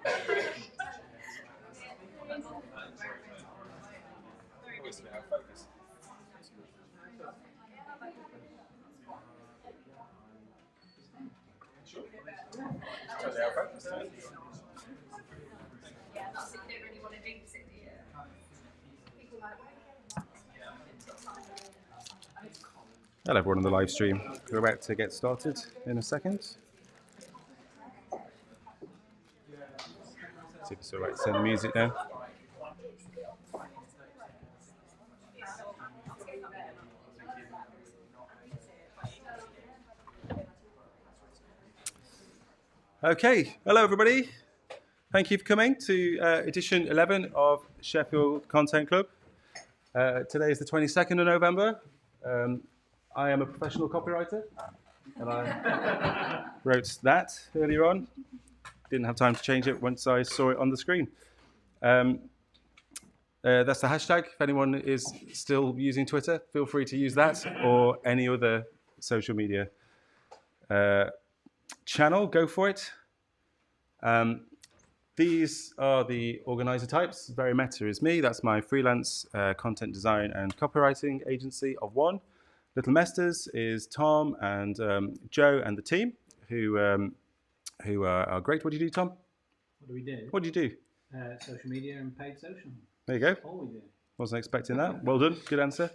Hello everyone on the live stream. We're about to get started in a second. See if it's all right to send the music now. Okay, hello everybody. Thank you for coming to edition 11 of Sheffield Content Club. Today is the 22nd of November. I am a professional copywriter, and I wrote that earlier on. Didn't have time to change it once I saw it on the screen. That's the hashtag. If anyone is still using Twitter, feel free to use that or any other social media channel. Go for it. These are the organizer types. Very Meta is me. That's my freelance content design and copywriting agency of one. Little Mesters is Tom and Joe and the team who are great. What do you do, Tom? What do we do? What do you do? Social media and paid social. There you go. All we do. Wasn't expecting that. Well done. Good answer.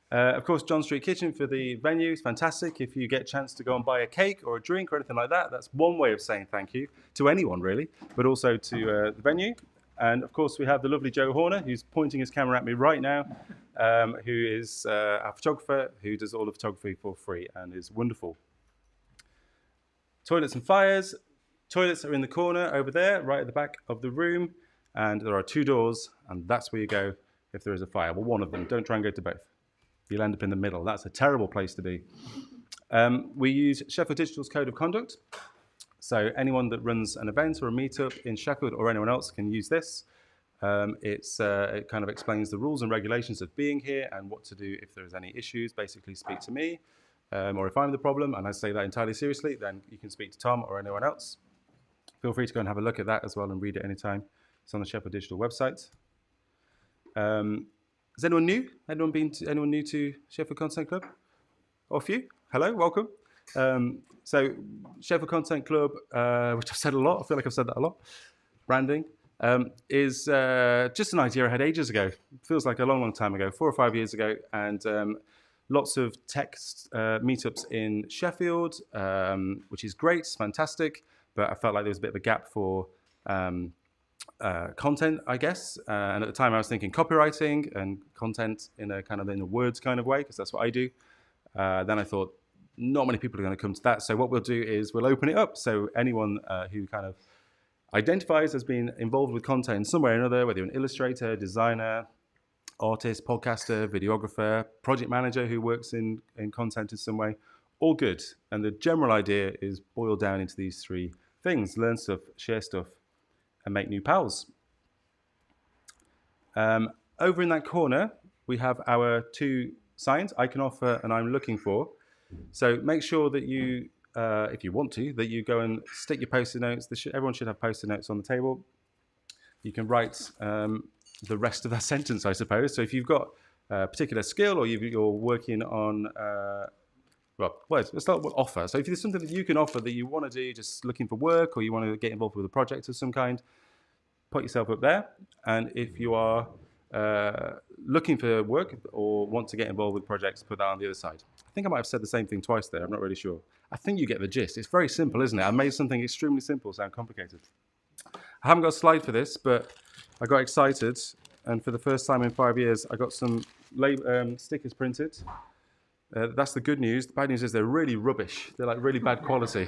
Of course, John Street Kitchen for the venue is fantastic. If you get a chance to go and buy a cake or a drink or anything like that, that's one way of saying thank you to anyone, really, but also to the venue. And of course, we have the lovely Joe Horner, who's pointing his camera at me right now, who is our photographer, who does all the photography for free and is wonderful. Toilets and fires. Toilets are in the corner over there, right at the back of the room. And there are two doors, and that's where you go if there is a fire. Well, one of them. Don't try and go to both. You'll end up in the middle. That's a terrible place to be. We use Sheffield Digital's Code of Conduct. So anyone that runs an event or a meetup in Sheffield or anyone else can use this. It kind of explains the rules and regulations of being here and what to do if there's any issues. Basically, speak to me. Or if I'm the problem, and I say that entirely seriously, then you can speak to Tom or anyone else. Feel free to go and have a look at that as well and read it anytime. It's on the Sheffield Digital website. Is anyone new? Anyone new to Sheffield Content Club? Or a few? Hello, welcome. So Sheffield Content Club, which I've said a lot. I feel like I've said that a lot. Branding is just an idea I had ages ago. Feels like a long, long time ago, 4 or 5 years ago, and lots of tech meetups in Sheffield, which is great, it's fantastic. But I felt like there was a bit of a gap for content, I guess. And at the time I was thinking copywriting and content in a words kind of way, because that's what I do. Then I thought, not many people are going to come to that. So what we'll do is we'll open it up. So anyone who kind of identifies as being involved with content in some way or another, whether you're an illustrator, designer, artist, podcaster, videographer, project manager who works in content in some way, all good. And the general idea is boiled down into these three things: learn stuff, share stuff, and make new pals. Over in that corner, we have our two signs, I can offer and I'm looking for. So make sure that you, if you want to, that you go and stick your Post-it notes. Everyone should have Post-it notes on the table. You can write the rest of that sentence, I suppose. So if you've got a particular skill or you're working on, let's start with offer. So if there's something that you can offer that you want to do, just looking for work, or you want to get involved with a project of some kind, put yourself up there. And if you are looking for work or want to get involved with projects, put that on the other side. I think I might have said the same thing twice there. I'm not really sure. I think you get the gist. It's very simple, isn't it? I made something extremely simple sound complicated. I haven't got a slide for this, but I got excited. And for the first time in 5 years, I got some stickers printed. That's the good news. The bad news is they're really rubbish. They're like really bad quality.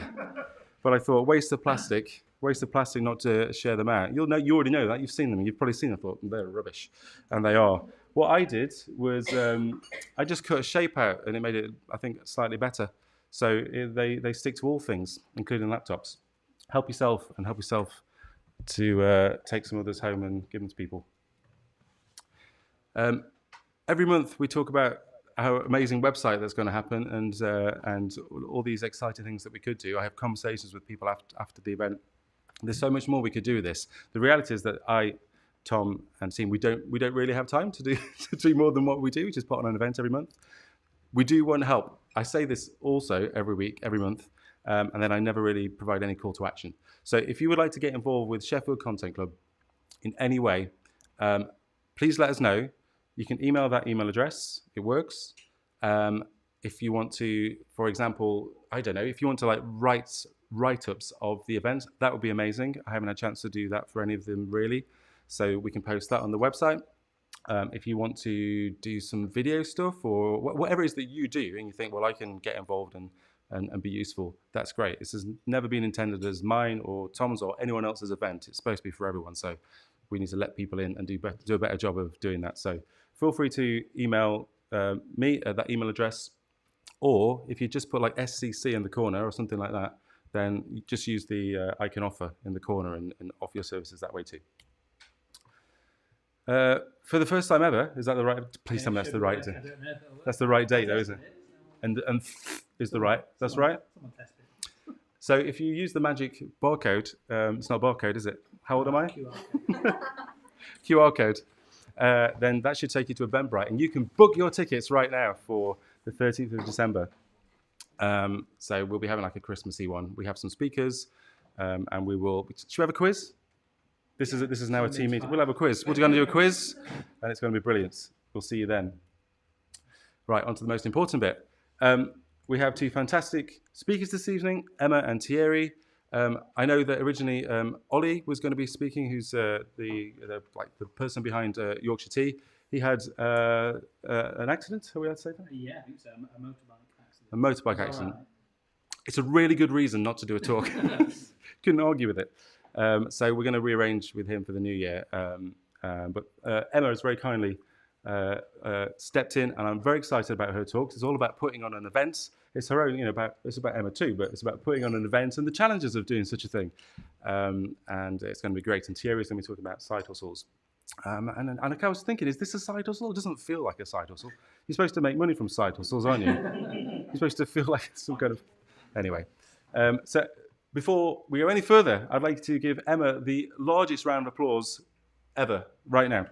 But I thought, waste of plastic not to share them out. You already know that. You've seen them. You've probably seen them. I thought, they're rubbish. And they are. What I did was I just cut a shape out, and it made it, I think, slightly better. So they stick to all things, including laptops. Help yourself to take some others home and give them to people. Every month we talk about our amazing website that's going to happen and all these exciting things that we could do. I have conversations with people after the event There's so much more we could do with this. The reality is that Tom, and team, we don't really have time to do to do more than what we do, which is put on an event every month. We do want help. I say this also every week, every month, and then I never really provide any call to action. So if you would like to get involved with Sheffield Content Club in any way, please let us know. You can email that email address. It works. If you want to, for example, I don't know, if you want to like write-ups of the event, that would be amazing. I haven't had a chance to do that for any of them really. So we can post that on the website. If you want to do some video stuff or whatever it is that you do and you think, well, I can get involved and be useful, that's great. This has never been intended as mine or Tom's or anyone else's event. It's supposed to be for everyone. So we need to let people in and do a better job of doing that. So feel free to email me at that email address, or if you just put like SCC in the corner or something like that, then you just use the I can offer in the corner and offer your services that way too. For the first time ever, is that the right? Please tell me that's the right date. That's the right date, though, isn't it? And is the right? That's right. So if you use the magic barcode, it's not barcode, is it? How old am I? QR code. Then that should take you to Eventbrite, and you can book your tickets right now for the 13th of December. So we'll be having like a Christmassy one. We have some speakers, and we will. Should we have a quiz? This is now a team meeting. We'll have a quiz. We're going to do a quiz, and it's going to be brilliant. We'll see you then. Right, on to the most important bit. We have two fantastic speakers this evening, Emma and Thierry. I know that originally Ollie was going to be speaking, who's the person behind Yorkshire Tea. He had an accident. Are we allowed to say that? Yeah, I think so. A motorbike accident. A motorbike accident. Right. It's a really good reason not to do a talk. Couldn't argue with it. So we're going to rearrange with him for the new year. But Emma has very kindly stepped in, and I'm very excited about her talks. It's all about putting on an event. It's her own, it's about Emma too, but it's about putting on an event and the challenges of doing such a thing. And it's going to be great. And Thierry's going to be talking about side hustles. And I was thinking, is this a side hustle? It doesn't feel like a side hustle. You're supposed to make money from side hustles, aren't you? You're supposed to feel like some kind of... Anyway. So before we go any further, I'd like to give Emma the largest round of applause ever, right now.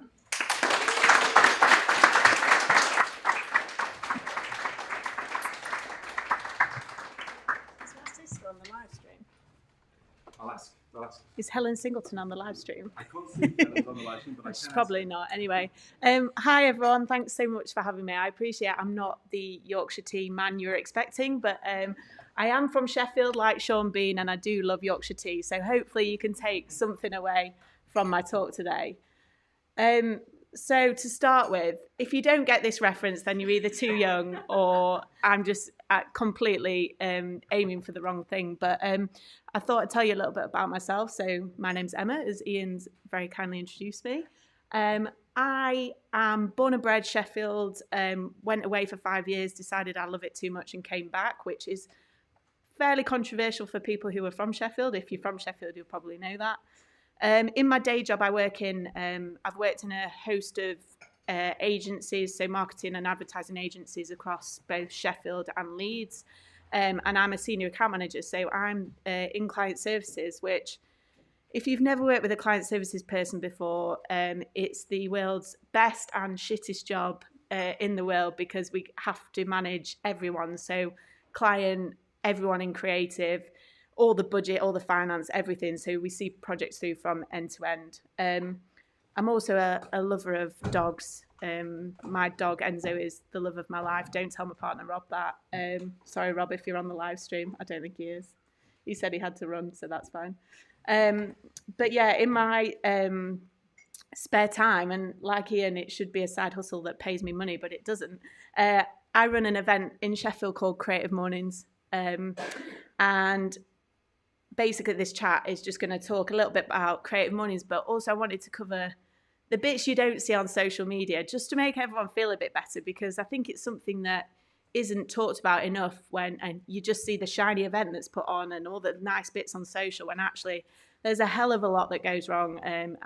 On the live stream. I'll ask. Is Helen Singleton on the live stream? I can't see Helen's on the live stream, but I She's can probably not. Anyway, hi everyone. Thanks so much for having me. I appreciate it. I'm not the Yorkshire Tea man you were expecting, but I am from Sheffield, like Sean Bean, and I do love Yorkshire Tea. So hopefully you can take something away from my talk today. So to start with, if you don't get this reference, then you're either too young or I'm just completely aiming for the wrong thing. But I thought I'd tell you a little bit about myself. So my name's Emma, as Ian's very kindly introduced me. I am born and bred Sheffield, went away for 5 years, decided I love it too much and came back, which is fairly controversial for people who are from Sheffield. If you're from Sheffield, you'll probably know that. In my day job, I've worked in a host of agencies, so marketing and advertising agencies across both Sheffield and Leeds. And I'm a senior account manager, so I'm in client services, which if you've never worked with a client services person before, it's the world's best and shittest job in the world, because we have to manage everyone. So client, everyone in creative, all the budget, all the finance, everything. So we see projects through from end to end. I'm also a lover of dogs. My dog Enzo is the love of my life. Don't tell my partner Rob that. Sorry, Rob, if you're on the live stream. I don't think he is. He said he had to run, so that's fine. But yeah, in my spare time, and like Ian, it should be a side hustle that pays me money, but it doesn't. I run an event in Sheffield called Creative Mornings. And basically this chat is just going to talk a little bit about Creative Mornings, but also I wanted to cover the bits you don't see on social media, just to make everyone feel a bit better, because I think it's something that isn't talked about enough and you just see the shiny event that's put on and all the nice bits on social, when actually there's a hell of a lot that goes wrong, and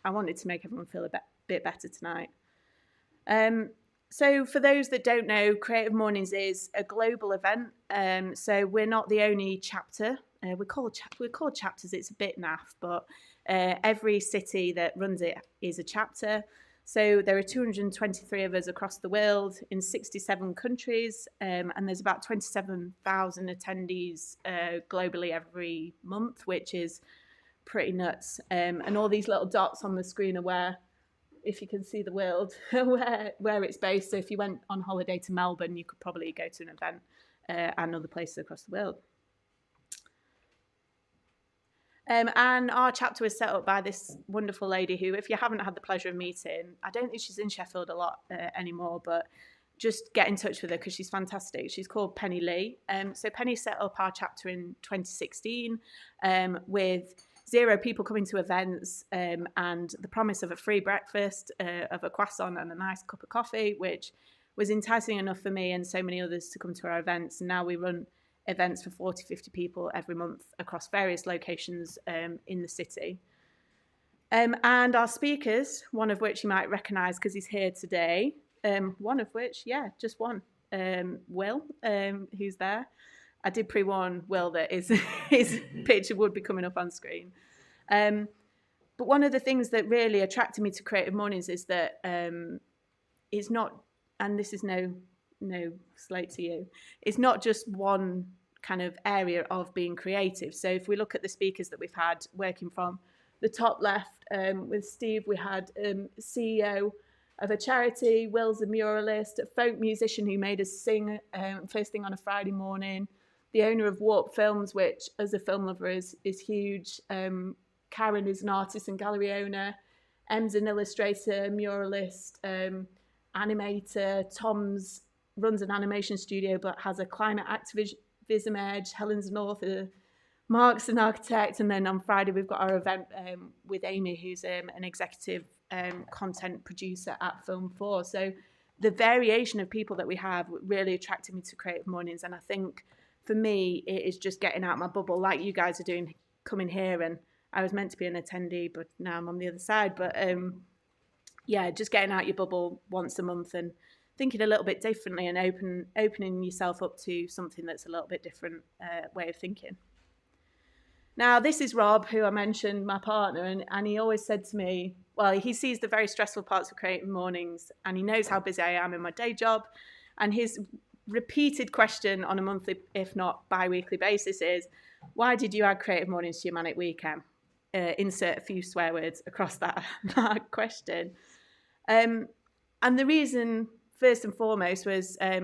I wanted to make everyone feel a bit better tonight. So for those that don't know, Creative Mornings is a global event. So we're not the only chapter we're called chapters. It's a bit naff, but every city that runs it is a chapter. So there are 223 of us across the world in 67 countries, and there's about 27,000 attendees globally every month, which is pretty nuts. And all these little dots on the screen are where, if you can see the world, where it's based. So if you went on holiday to Melbourne, you could probably go to an event and other places across the world. And our chapter was set up by this wonderful lady who, if you haven't had the pleasure of meeting, I don't think she's in Sheffield a lot anymore, but just get in touch with her because she's fantastic. She's called Penny Lee. So Penny set up our chapter in 2016 with 0 people coming to events and the promise of a free breakfast, of a croissant and a nice cup of coffee, which was enticing enough for me and so many others to come to our events. And now we run events for 40, 50 people every month across various locations in the city. And our speakers, one of which you might recognise because he's here today, one of which, yeah, just one, Will, who's there. I did pre-warn Will that his picture would be coming up on screen. But one of the things that really attracted me to Creative Mornings is that it's not, and this is no slate to you, it's not just one kind of area of being creative. So if we look at the speakers that we've had working from the top left, with Steve, we had CEO of a charity, Will's a muralist, a folk musician who made us sing first thing on a Friday morning, the owner of Warp Films, which as a film lover is huge. Karen is an artist and gallery owner. Em's an illustrator, muralist, animator. Tom's runs an animation studio but has a climate activism edge. Helen's an author. Mark's an architect. And then on Friday we've got our event with Amy, who's an executive content producer at Film 4. So the variation of people that we have really attracted me to Creative Mornings. And I think for me, it is just getting out my bubble like you guys are doing, coming here. And I was meant to be an attendee, but now I'm on the other side. But yeah, just getting out your bubble once a month and thinking a little bit differently and opening yourself up to something that's a little bit different way of thinking. Now, this is Rob, who I mentioned, my partner, and he always said to me, well, he sees the very stressful parts of Creative Mornings and he knows how busy I am in my day job. And his repeated question on a monthly, if not bi-weekly basis is, why did you add Creative Mornings to your Manic Weekend? Insert a few swear words across that question. And the reason, first and foremost, was I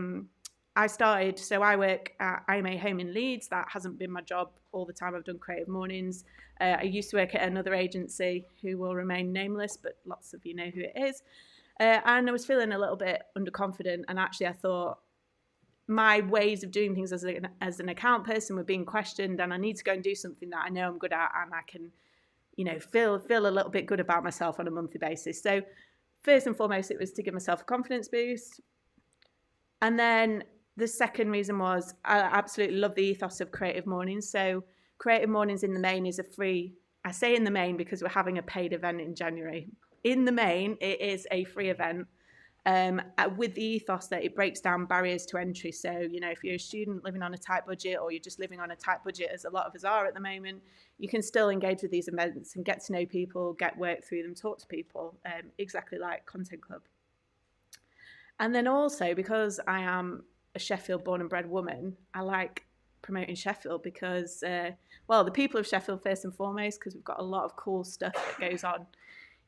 work at IMA Home in Leeds. That hasn't been my job all the time I've done Creative Mornings. I used to work at another agency who will remain nameless, but lots of you know who it is. And I was feeling a little bit underconfident. And actually I thought my ways of doing things as an account person were being questioned, and I need to go and do something that I know I'm good at and I can, feel a little bit good about myself on a monthly basis. So first and foremost, it was to give myself a confidence boost. And then the second reason was I absolutely love the ethos of Creative Mornings. So Creative Mornings in the main is a free, I say in the main because we're having a paid event in January. In the main, it is a free event with the ethos that it breaks down barriers to entry. So, if you're a student living on a tight budget or you're just living on a tight budget, as a lot of us are at the moment, you can still engage with these events and get to know people, get work through them, talk to people, exactly like Content Club. And then also, because I am a Sheffield born and bred woman, I like promoting Sheffield because, the people of Sheffield first and foremost, because we've got a lot of cool stuff that goes on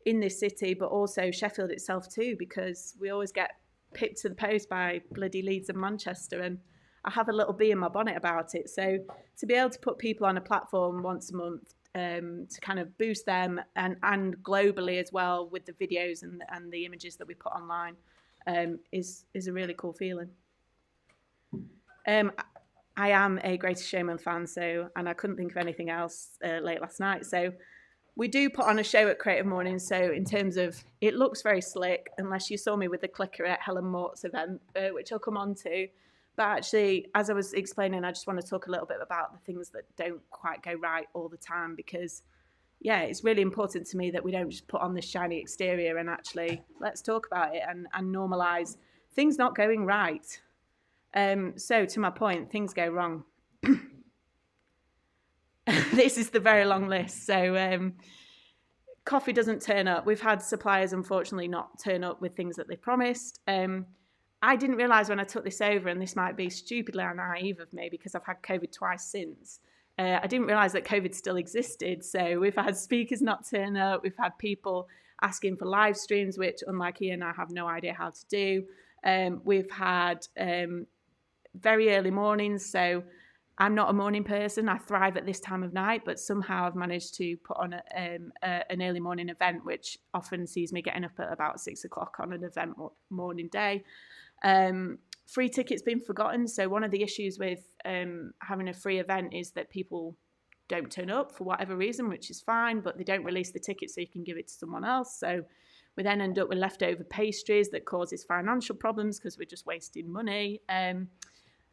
in this city, but also Sheffield itself too, because we always get picked to the post by bloody Leeds and Manchester, and I have a little bee in my bonnet about it. So to be able to put people on a platform once a month to kind of boost them and globally as well with the videos and the images that we put online is a really cool feeling. I am a Greatest Showman fan, and I couldn't think of anything else late last night. So we do put on a show at Creative Mornings. So in terms of, it looks very slick, unless you saw me with the clicker at Helen Mort's event, which I'll come on to. But actually, as I was explaining, I just want to talk a little bit about the things that don't quite go right all the time, because, yeah, it's really important to me that we don't just put on this shiny exterior and actually let's talk about it and normalise things not going right. So to my point, things go wrong. this is the very long list. So coffee doesn't turn up. We've had suppliers, unfortunately, not turn up with things that they promised. I didn't realise when I took this over, and this might be stupidly naive of me because I've had COVID twice since, I didn't realise that COVID still existed. So we've had speakers not turn up. We've had people asking for live streams, which, unlike Ian, I have no idea how to do. We've had very early mornings. So I'm not a morning person. I thrive at this time of night, but somehow I've managed to put on an early morning event, which often sees me getting up at about 6 o'clock on an event morning day. Free tickets been forgotten. So one of the issues with having a free event is that people don't turn up for whatever reason, which is fine, but they don't release the ticket so you can give it to someone else. So we then end up with leftover pastries that causes financial problems because we're just wasting money.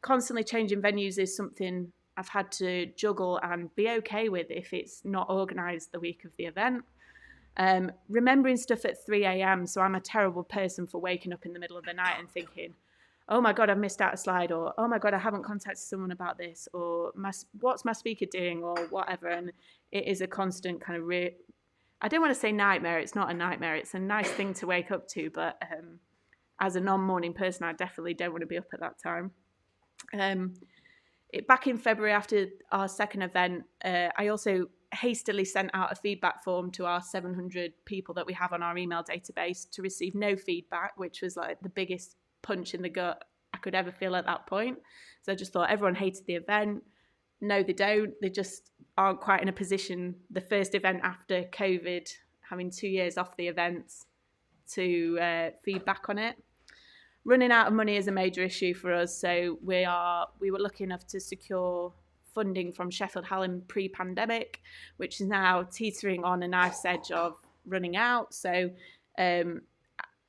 Constantly changing venues is something I've had to juggle and be okay with if it's not organised the week of the event. Remembering stuff at 3 a.m. So I'm a terrible person for waking up in the middle of the night and thinking, oh my God, I've missed out a slide, or oh my God, I haven't contacted someone about this, or what's my speaker doing, or whatever. And it is a constant kind of I don't want to say nightmare. It's not a nightmare. It's a nice thing to wake up to. But as a non-morning person, I definitely don't want to be up at that time. Back in February after our second event, I also hastily sent out a feedback form to our 700 people that we have on our email database to receive no feedback, which was like the biggest punch in the gut I could ever feel at that point. So I just thought everyone hated the event. No, they don't. They just aren't quite in a position, the first event after COVID, having 2 years off the events, to feedback on it. Running out of money is a major issue for us. So we were lucky enough to secure funding from Sheffield Hallam pre-pandemic, which is now teetering on a knife's edge of running out. So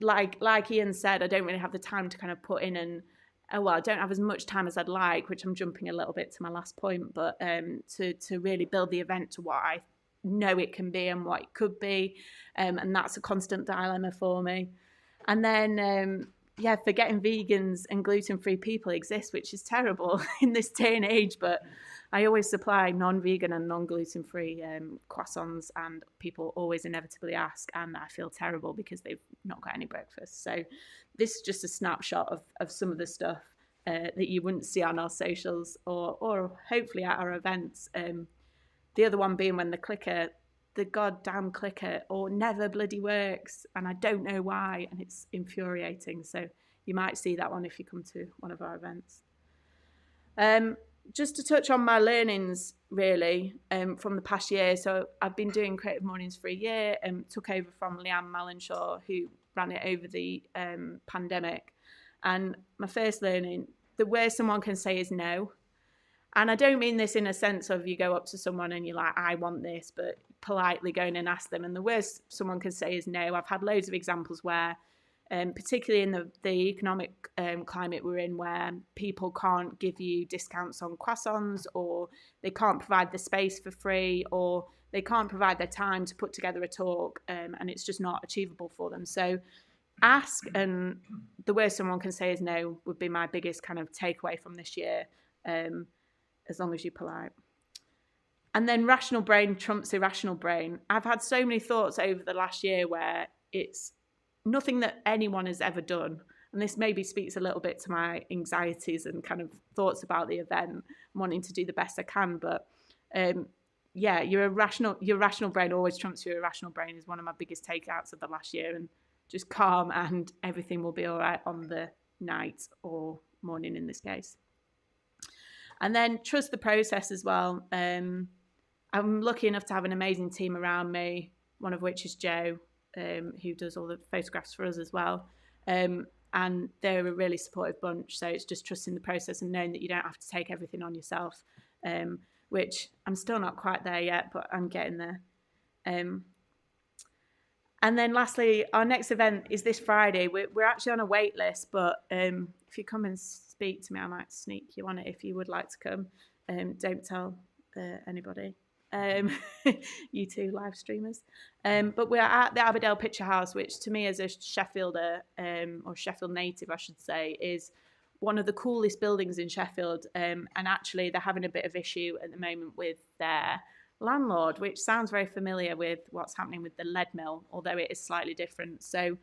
like Ian said, I don't really have the time to kind of put in I don't have as much time as I'd like, which I'm jumping a little bit to my last point, but to really build the event to what I know it can be and what it could be. And that's a constant dilemma for me. And then, forgetting vegans and gluten-free people exist, which is terrible in this day and age, but I always supply non-vegan and non-gluten-free croissants, and people always inevitably ask, and I feel terrible because they've not got any breakfast. So this is just a snapshot of some of the stuff that you wouldn't see on our socials or hopefully at our events. The other one being when the goddamn clicker never bloody works, and I don't know why, and it's infuriating. So you might see that one if you come to one of our events. Just to touch on my learnings, really, from the past year. So I've been doing Creative Mornings for a year and took over from Leanne Mallenshaw, who ran it over the pandemic. And my first learning, the worst someone can say is no. And I don't mean this in a sense of you go up to someone and you're like, I want this, but politely going and ask them. And the worst someone can say is no. I've had loads of examples where, particularly in the economic climate we're in, where people can't give you discounts on croissants, or they can't provide the space for free, or they can't provide their time to put together a talk, and it's just not achievable for them. So ask, and the worst someone can say is no would be my biggest kind of takeaway from this year, as long as you're polite. And then rational brain trumps irrational brain. I've had so many thoughts over the last year where it's nothing that anyone has ever done. And this maybe speaks a little bit to my anxieties and kind of thoughts about the event, wanting to do the best I can. But your rational brain always trumps your irrational brain is one of my biggest takeouts of the last year. And just calm, and everything will be all right on the night or morning in this case. And then trust the process as well. I'm lucky enough to have an amazing team around me, one of which is Joe, who does all the photographs for us as well. And they're a really supportive bunch. So it's just trusting the process and knowing that you don't have to take everything on yourself, which I'm still not quite there yet, but I'm getting there. And then lastly, our next event is this Friday. We're actually on a wait list, but if you come and speak to me, I might sneak you on it if you would like to come. Don't tell anybody. You two live streamers. But we're at the Aberdale Picture House, which to me as a Sheffielder, or Sheffield native, I should say, is one of the coolest buildings in Sheffield. And actually they're having a bit of issue at the moment with their landlord, which sounds very familiar with what's happening with the lead mill, although it is slightly different. So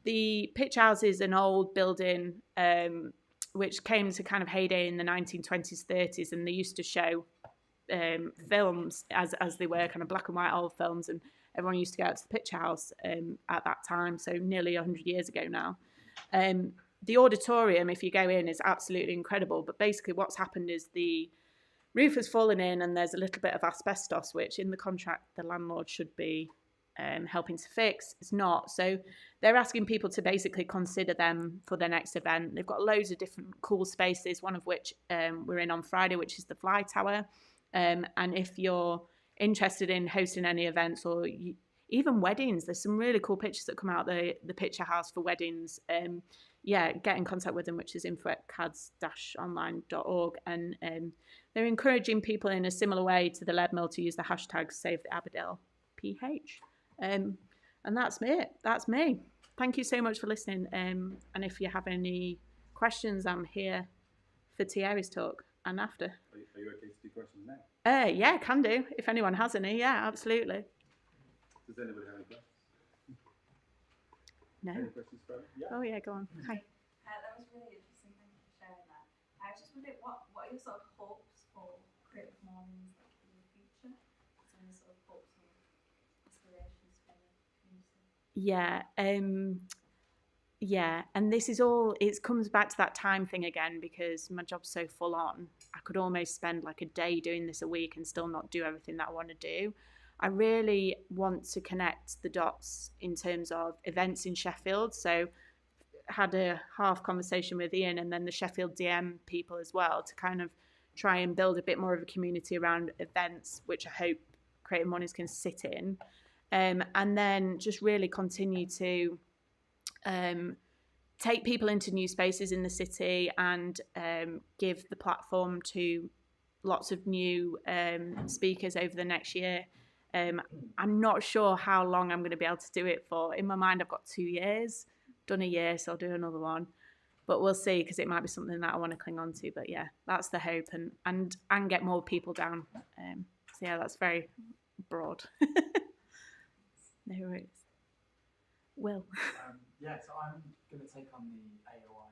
the pitch house is an old building which came to kind of heyday in the 1920s, 30s, and they used to show films as they were kind of black and white old films, and everyone used to go out to the pitch house at that time, so nearly 100 years ago now. The auditorium, if you go in, is absolutely incredible, but basically what's happened is the roof has fallen in and there's a little bit of asbestos, which in the contract the landlord should be helping to fix. It's not. So they're asking people to basically consider them for their next event. They've got loads of different cool spaces, one of which we're in on Friday, which is the Fly Tower. And if you're interested in hosting any events or even weddings, there's some really cool pictures that come out the picture house for weddings. Get in contact with them, which is info@cads-online.org. And they're encouraging people in a similar way to the lead mill to use the hashtag Save the Aberdale PH. And that's it. That's me. Thank you so much for listening. And if you have any questions, I'm here for Thierry's talk and after. Are you okay to do questions now? Yeah, can do. If anyone has any, yeah, absolutely. Does anybody have any questions? No. Any questions for me? Yeah. Oh yeah, go on. Hi. That was really interesting. Thank you for sharing that. I was just wondering, what are your sort of hopes for Creative Mornings in the future? Some sort of hopes and aspirations for the community? Yeah, and this is all, it comes back to that time thing again, because my job's so full on. I could almost spend like a day doing this a week and still not do everything that I want to do. I really want to connect the dots in terms of events in Sheffield. So had a half conversation with Ian and then the Sheffield DM people as well to kind of try and build a bit more of a community around events, which I hope Creative Mornings can sit in. And then just really continue to take people into new spaces in the city and give the platform to lots of new speakers over the next year. I'm not sure how long I'm going to be able to do it for. In my mind, I've got 2 years, done a year, so I'll do another one. But we'll see, because it might be something that I want to cling on to. But yeah, that's the hope, and get more people down. So yeah, that's very broad. No worries. Will. So I'm going to take on the AOI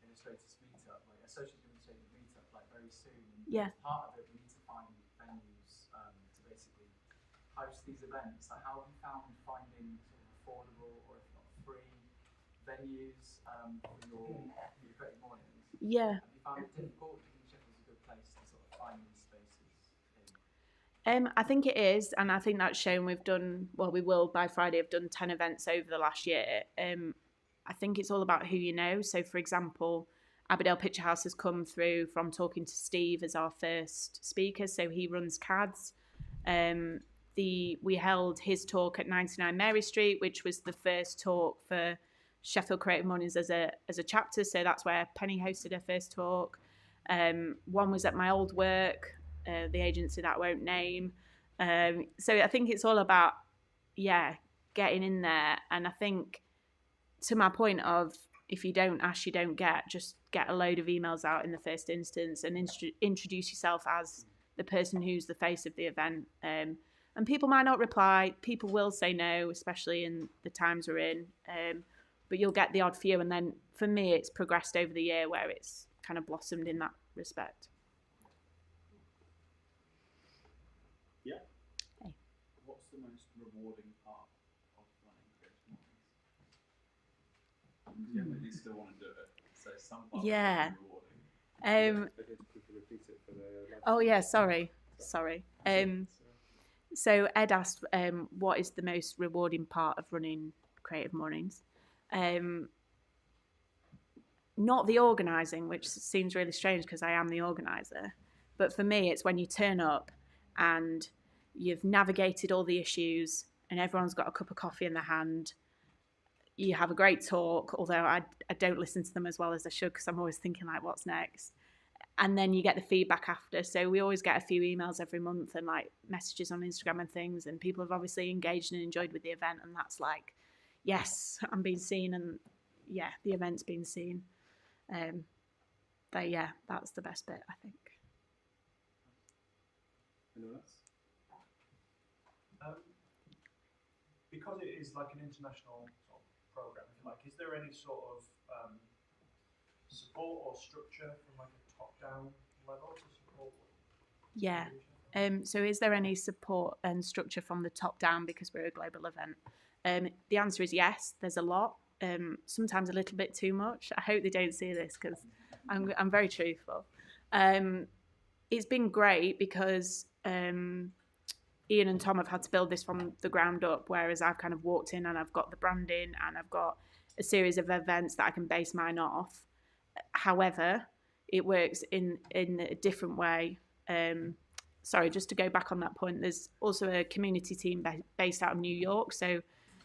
Illustrators Meetup, like Associate Illustrators Meetup, like very soon. And Yeah. as part of it, we need to find venues to basically host these events. Like, how have you found finding sort of affordable or if not free venues for your Creative Mornings? Yeah. Have you found it difficult? Do you think Sheffield's a good place to sort of find these spaces in? I think it is, and I think that's shown. We will by Friday have done 10 events over the last year. I think it's all about who you know. So, for example, Aberdale Picture House has come through from talking to Steve as our first speaker. So he runs CADS. We held his talk at 99 Mary Street, which was the first talk for Sheffield Creative Mornings as a chapter. So that's where Penny hosted her first talk. One was at my old work, the agency that I won't name. So I think it's all about, getting in there. And I think, to my point of, if you don't ask, you don't get, just get a load of emails out in the first instance and introduce yourself as the person who's the face of the event. And people might not reply. People will say no, especially in the times we're in. But you'll get the odd few. And then for me, it's progressed over the year where it's kind of blossomed in that respect. Yeah. Hey. What's the most rewarding part of running Creative Mornings? You definitely still want to do it, so some part Yeah. is rewarding. Repeat it for the Oh yeah, sorry. So Ed asked, what is the most rewarding part of running Creative Mornings? Not the organising, which seems really strange because I am the organiser. But for me, it's when you turn up and you've navigated all the issues and everyone's got a cup of coffee in their hand. You have a great talk, although I don't listen to them as well as I should because I'm always thinking, like, what's next? And then you get the feedback after. So we always get a few emails every month and like messages on Instagram and things. And people have obviously engaged and enjoyed with the event. And that's like, yes, I'm being seen. And yeah, the event's being seen. But yeah, that's the best bit, I think. Anyone else? Because it is like an international sort of program, if you like, is there any sort of support or structure from like a top-down level to support? Yeah. So is there any support and structure from the top down because we're a global event? The answer is yes, there's a lot. Sometimes a little bit too much. I hope they don't see this because I'm very truthful. It's been great because Ian and Tom have had to build this from the ground up, whereas I've kind of walked in and I've got the branding and I've got a series of events that I can base mine off. However, it works in a different way. Sorry, just to go back on that point, there's also a community team based out of New York. So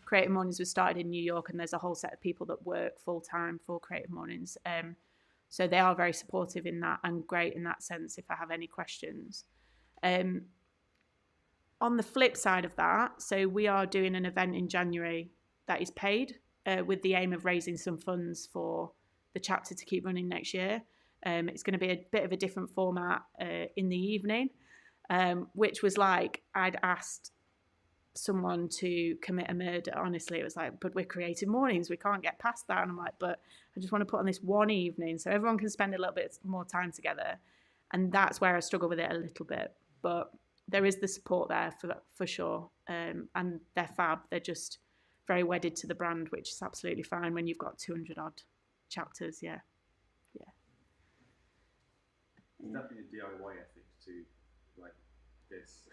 Creative Mornings was started in New York, and there's a whole set of people that work full-time for Creative Mornings. So they are very supportive in that and great in that sense if I have any questions. On the flip side of that, so we are doing an event in January that is paid with the aim of raising some funds for the chapter to keep running next year. It's going to be a bit of a different format in the evening, which was like I'd asked someone to commit a murder. Honestly, it was like, but we're Creative Mornings, we can't get past that. And I'm like, but I just want to put on this one evening so everyone can spend a little bit more time together. And that's where I struggle with it a little bit. But there is the support there for sure. And they're fab. They're just very wedded to the brand, which is absolutely fine when you've got 200 odd chapters. Yeah. There's definitely a DIY ethic to like this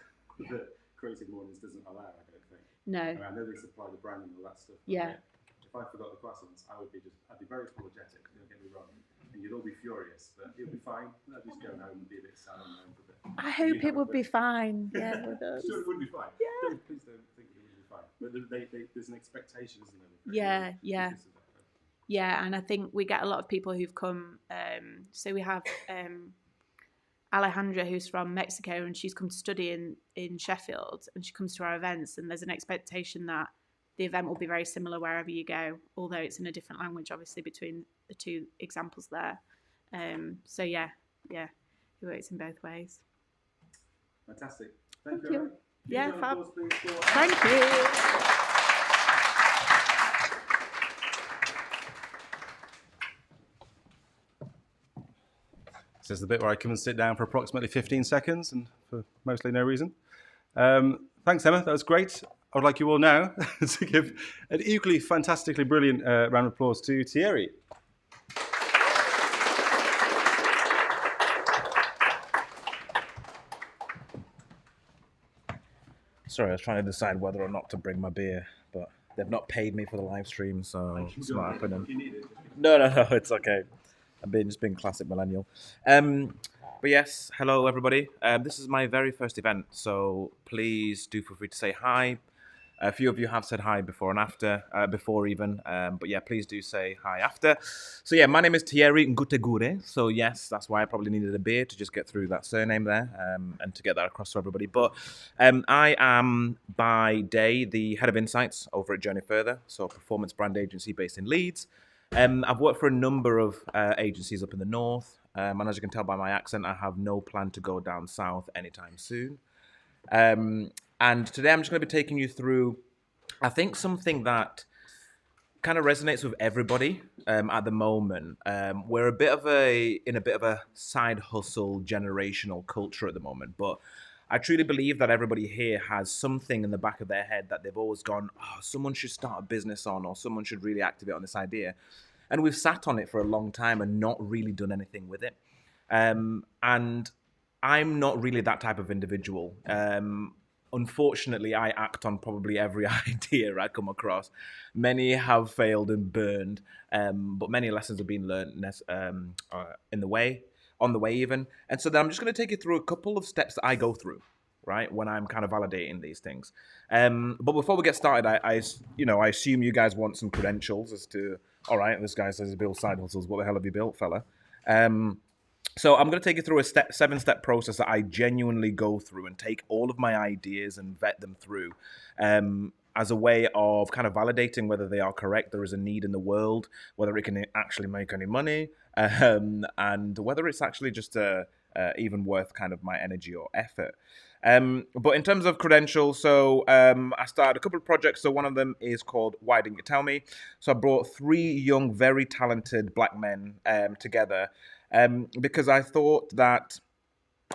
that Creative Mornings doesn't allow, I don't think. No. I mean, I know they supply the brand and all that stuff. Yeah. If I forgot the croissants, I'd be very apologetic, don't get me wrong. And you'd all be furious, but it'll be fine. I'll just go home and be a bit sad on my own for a bit. I hope it would be fine. Yeah, with us. Sure, it would be fine. Yeah. Please don't think it would be fine. But there's an expectation, isn't there? Yeah. Yeah, and I think we get a lot of people who've come. So we have Alejandra, who's from Mexico, and she's come to study in Sheffield, and she comes to our events, and there's an expectation that the event will be very similar wherever you go, although it's in a different language, obviously, between the two examples there. So yeah, it works in both ways. Fantastic. Thank you. you. Yeah, fab. Applause, please, for- Thank you. This is the bit where I come and sit down for approximately 15 seconds and for mostly no reason. Thanks, Emma. That was great. I would like you all now to give an equally fantastically brilliant round of applause to Thierry. Sorry, I was trying to decide whether or not to bring my beer, but they've not paid me for the live stream, so it's not happening. No, it's okay. I'm just being classic millennial. But yes, hello everybody. This is my very first event, so please do feel free to say hi. A few of you have said hi before and after, before even, but yeah, please do say hi after. So yeah, my name is Thierry Ngutegure, so yes, that's why I probably needed a beer to just get through that surname there, and to get that across to everybody. But I am, by day, the head of insights over at Journey Further, so a performance brand agency based in Leeds. I've worked for a number of agencies up in the north, and as you can tell by my accent, I have no plan to go down south anytime soon. And today I'm just going to be taking you through, I think, something that kind of resonates with everybody at the moment. We're in a bit of a side hustle generational culture at the moment, but I truly believe that everybody here has something in the back of their head that they've always gone, oh, someone should start a business on, or someone should really activate on this idea. And we've sat on it for a long time and not really done anything with it. And I'm not really that type of individual. Unfortunately, I act on probably every idea I come across. Many have failed and burned, but many lessons have been learned on the way even. And so then I'm just going to take you through a couple of steps that I go through, right, when I'm kind of validating these things. But before we get started, I assume you guys want some credentials as to, all right, this guy says he builds side hustles. What the hell have you built, fella? So I'm going to take you through a 7-step process that I genuinely go through and take all of my ideas and vet them through as a way of kind of validating whether they are correct, there is a need in the world, whether it can actually make any money, and whether it's actually just a even worth kind of my energy or effort. But in terms of credentials, so I started a couple of projects. So one of them is called Why Didn't You Tell Me? So I brought 3 young, very talented black men together because I thought that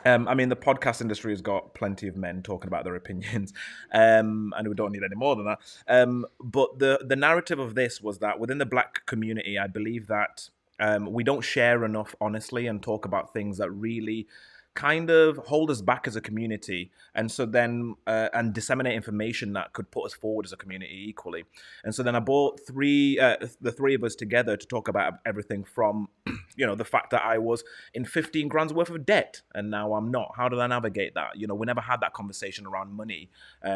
I mean, the podcast industry has got plenty of men talking about their opinions, and we don't need any more than that. But the narrative of this was that within the black community, I believe that we don't share enough honestly and talk about things that really kind of hold us back as a community, and so then and disseminate information that could put us forward as a community equally. And so then I brought the 3 of us together to talk about everything from the fact that I was in 15 grand's worth of debt and now I'm not. How did I navigate that? We never had that conversation around money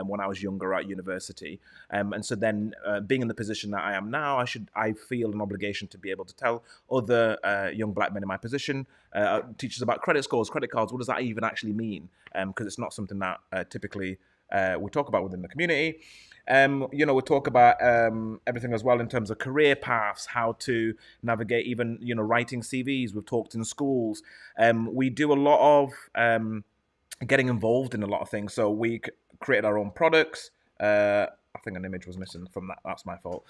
when I was younger at university, and so then being in the position that I am now, I feel an obligation to be able to tell other young black men in my position, teachers, about credit scores, credit cards. What does that even actually mean? Because it's not something that typically we talk about within the community. We talk about everything as well in terms of career paths, how to navigate even, writing CVs. We've talked in schools. We do a lot of getting involved in a lot of things. So we created our own products. I think an image was missing from that. That's my fault.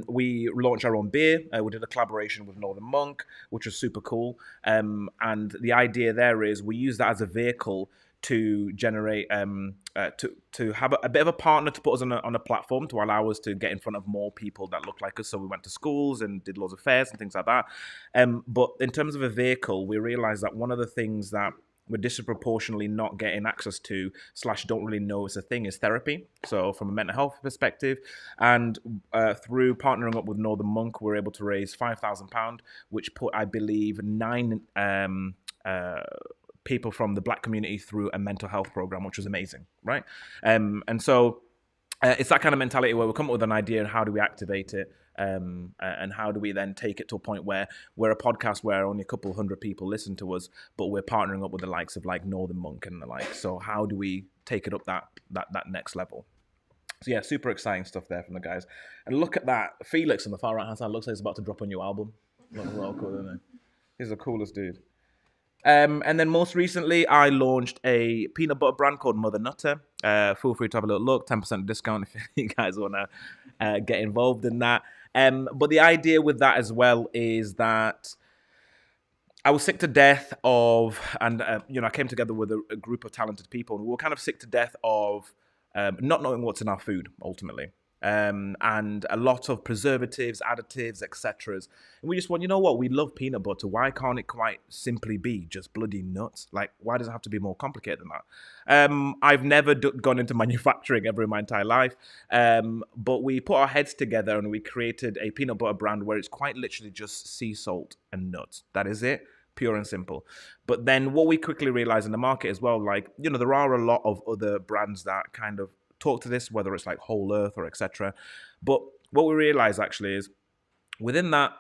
We launched our own beer. We did a collaboration with Northern Monk, which was super cool. And the idea there is we use that as a vehicle to generate, to have a bit of a partner to put us on a platform to allow us to get in front of more people that look like us. So we went to schools and did loads of fairs and things like that. But in terms of a vehicle, we realized that one of the things that we're disproportionately not getting access to / don't really know it's a thing is therapy. So from a mental health perspective, and through partnering up with Northern Monk, we're able to raise £5,000, which put, I believe, 9 people from the black community through a mental health program, which was amazing, right? And so it's that kind of mentality where we come up with an idea and how do we activate it, and how do we then take it to a point where we're a podcast where only a couple hundred people listen to us, but we're partnering up with the likes of like Northern Monk and the like. So how do we take it up that next level? So yeah, super exciting stuff there from the guys. And look at that, Felix on the far right hand side looks like he's about to drop a new album. Looks well cool, isn't he? He's the coolest dude. And then most recently, I launched a peanut butter brand called Mother Nutter. Feel free to have a little look, 10% discount if you guys want to get involved in that. But the idea with that as well is that I was sick to death of, and I came together with a group of talented people, and we were kind of sick to death of not knowing what's in our food, ultimately. And a lot of preservatives, additives, etc. And we just went, you know what? We love peanut butter. Why can't it quite simply be just bloody nuts? Like, why does it have to be more complicated than that? I've never gone into manufacturing ever in my entire life. But we put our heads together and we created a peanut butter brand where it's quite literally just sea salt and nuts. That is it. Pure and simple. But then what we quickly realized in the market as well, like, there are a lot of other brands that kind of talk to this, whether it's like Whole Earth or etc. But what we realize actually is within that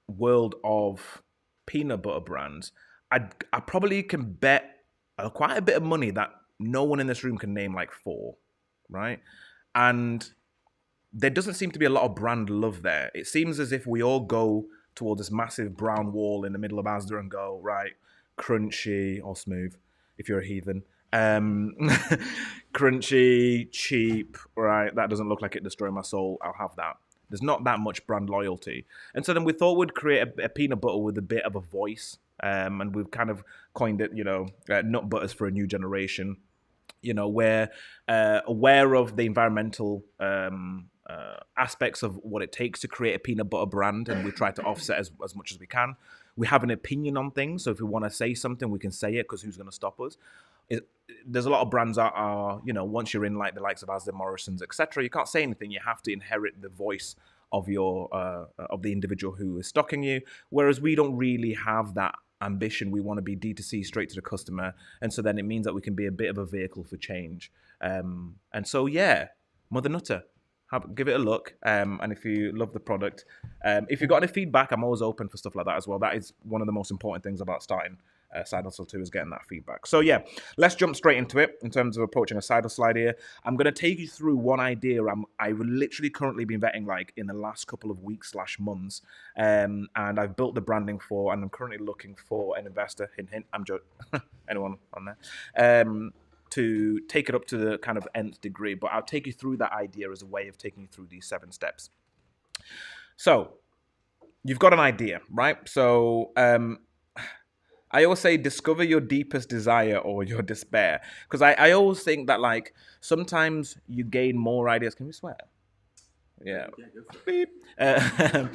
world of peanut butter brands, I probably can bet quite a bit of money that no one in this room can name like 4, right? And there doesn't seem to be a lot of brand love there. It seems as if we all go towards this massive brown wall in the middle of Asda and go, right, crunchy or smooth if you're a heathen. Crunchy, cheap, right? That doesn't look like it destroyed my soul. I'll have that. There's not that much brand loyalty. And so then we thought we'd create a peanut butter with a bit of a voice. And we've kind of coined it, nut butters for a new generation. We're aware of the environmental aspects of what it takes to create a peanut butter brand, and we try to offset as much as we can. We have an opinion on things, so if we want to say something, we can say it, because who's going to stop us? There's a lot of brands that are, once you're in like the likes of Asda, Morrison's, etc., you can't say anything. You have to inherit the voice of your of the individual who is stocking you, whereas we don't really have that ambition. We want to be D2C, straight to the customer, and so then it means that we can be a bit of a vehicle for change. And so yeah, Mother Nutter, give it a look, and if you love the product, if you've got any feedback, I'm always open for stuff like that as well. That is one of the most important things about starting side hustle too, is getting that feedback. So yeah, let's jump straight into it in terms of approaching a side hustle idea. I'm going to take you through one idea I've literally currently been vetting like in the last couple of weeks / months, and I've built the branding for, and I'm currently looking for an investor. Hint, hint. I'm joking. Anyone on there? To take it up to the kind of nth degree, but I'll take you through that idea as a way of taking you through these 7 steps. So you've got an idea, right? So I always say discover your deepest desire or your despair, because I always think that like sometimes you gain more ideas. Can we swear? Yeah. Beep. I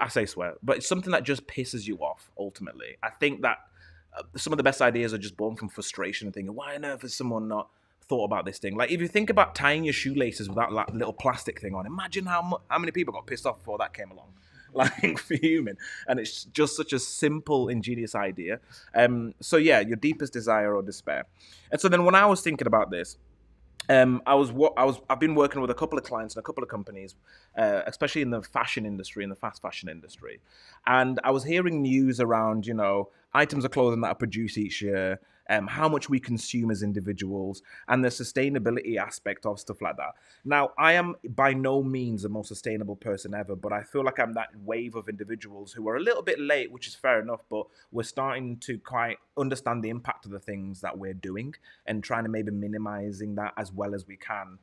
say swear, but it's something that just pisses you off. Ultimately, I think that some of the best ideas are just born from frustration and thinking, why on earth has someone not thought about this thing? Like if you think about tying your shoelaces with that little plastic thing on, imagine how many people got pissed off before that came along. Like fuming, and it's just such a simple, ingenious idea. So yeah, your deepest desire or despair. And so then when I was thinking about this, I've been working with a couple of clients and a couple of companies, especially in the fashion industry, in the fast fashion industry, and I was hearing news around, items of clothing that are produced each year, how much we consume as individuals, and the sustainability aspect of stuff like that. Now, I am by no means the most sustainable person ever, but I feel like I'm that wave of individuals who are a little bit late, which is fair enough, but we're starting to quite understand the impact of the things that we're doing and trying to maybe minimizing that as well as we can.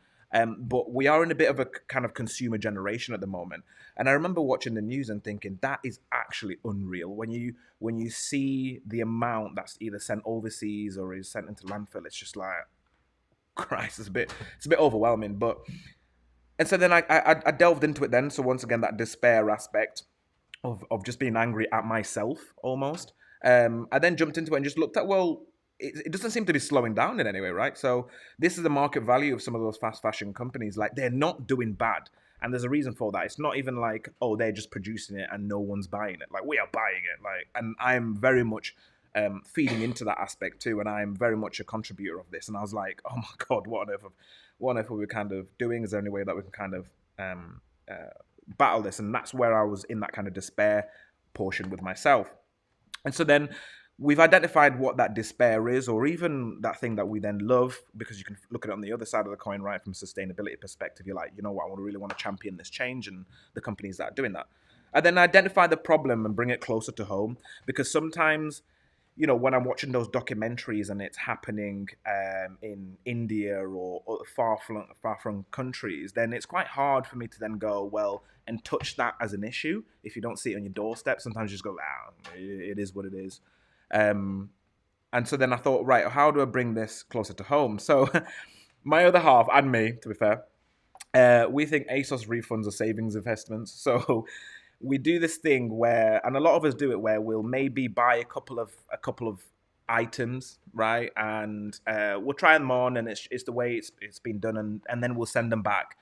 But we are in a bit of a kind of consumer generation at the moment. And I remember watching the news and thinking that is actually unreal. When you see the amount that's either sent overseas or is sent into landfill, it's just like, Christ, it's a bit overwhelming. And so then I delved into it then. So once again, that despair aspect of just being angry at myself almost. I then jumped into it and just looked at, well, it doesn't seem to be slowing down in any way, right? So this is the market value of some of those fast fashion companies. Like they're not doing bad. And there's a reason for that. It's not even like, oh, they're just producing it and no one's buying it. Like we are buying it. Like, and I'm very much feeding into that aspect too. And I'm very much a contributor of this. And I was like, oh my God, what on earth are we kind of doing? Is there any way that we can kind of battle this? And that's where I was in that kind of despair portion with myself. And so then we've identified what that despair is, or even that thing that we then love, because you can look at it on the other side of the coin, right? From a sustainability perspective, you're like, you know what, I really want to champion this change and the companies that are doing that. And then identify the problem and bring it closer to home, because sometimes, when I'm watching those documentaries and it's happening in India or far-flung countries, then it's quite hard for me to then go, well, and touch that as an issue. If you don't see it on your doorstep, sometimes you just go, it is what it is. And so then I thought, right, how do I bring this closer to home? So my other half and me, to be fair, we think ASOS refunds are savings investments. So we do this thing where, and a lot of us do it, where we'll maybe buy a couple of items, right? And we'll try them on, and it's the way it's been done, and then we'll send them back.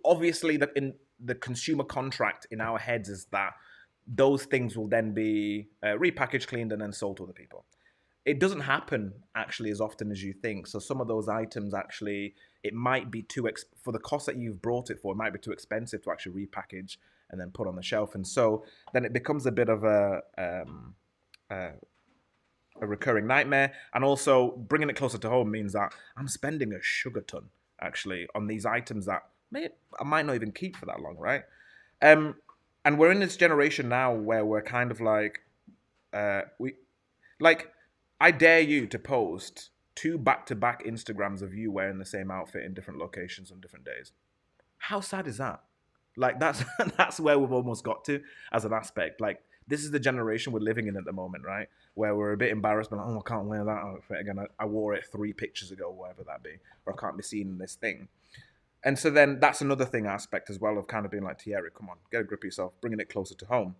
Obviously, the consumer contract in our heads is that those things will then be repackaged, cleaned, and then sold to other people. It doesn't happen actually as often as you think. So some of those items actually, it might be for the cost that you've brought it for, it might be too expensive to actually repackage and then put on the shelf. And so then it becomes a bit of a recurring nightmare. And also bringing it closer to home means that I'm spending a sugar ton actually on these items that I might not even keep for that long, right? And we're in this generation now where we're kind of like, I dare you to post 2 back-to-back Instagrams of you wearing the same outfit in different locations on different days. How sad is that? Like that's where we've almost got to as an aspect. Like this is the generation we're living in at the moment, right? Where we're a bit embarrassed, but like, oh, I can't wear that outfit again. I wore it 3 pictures ago, whatever that be, or I can't be seen in this thing. And so then that's another thing aspect as well of kind of being like, Thierry, come on, get a grip of yourself, bringing it closer to home.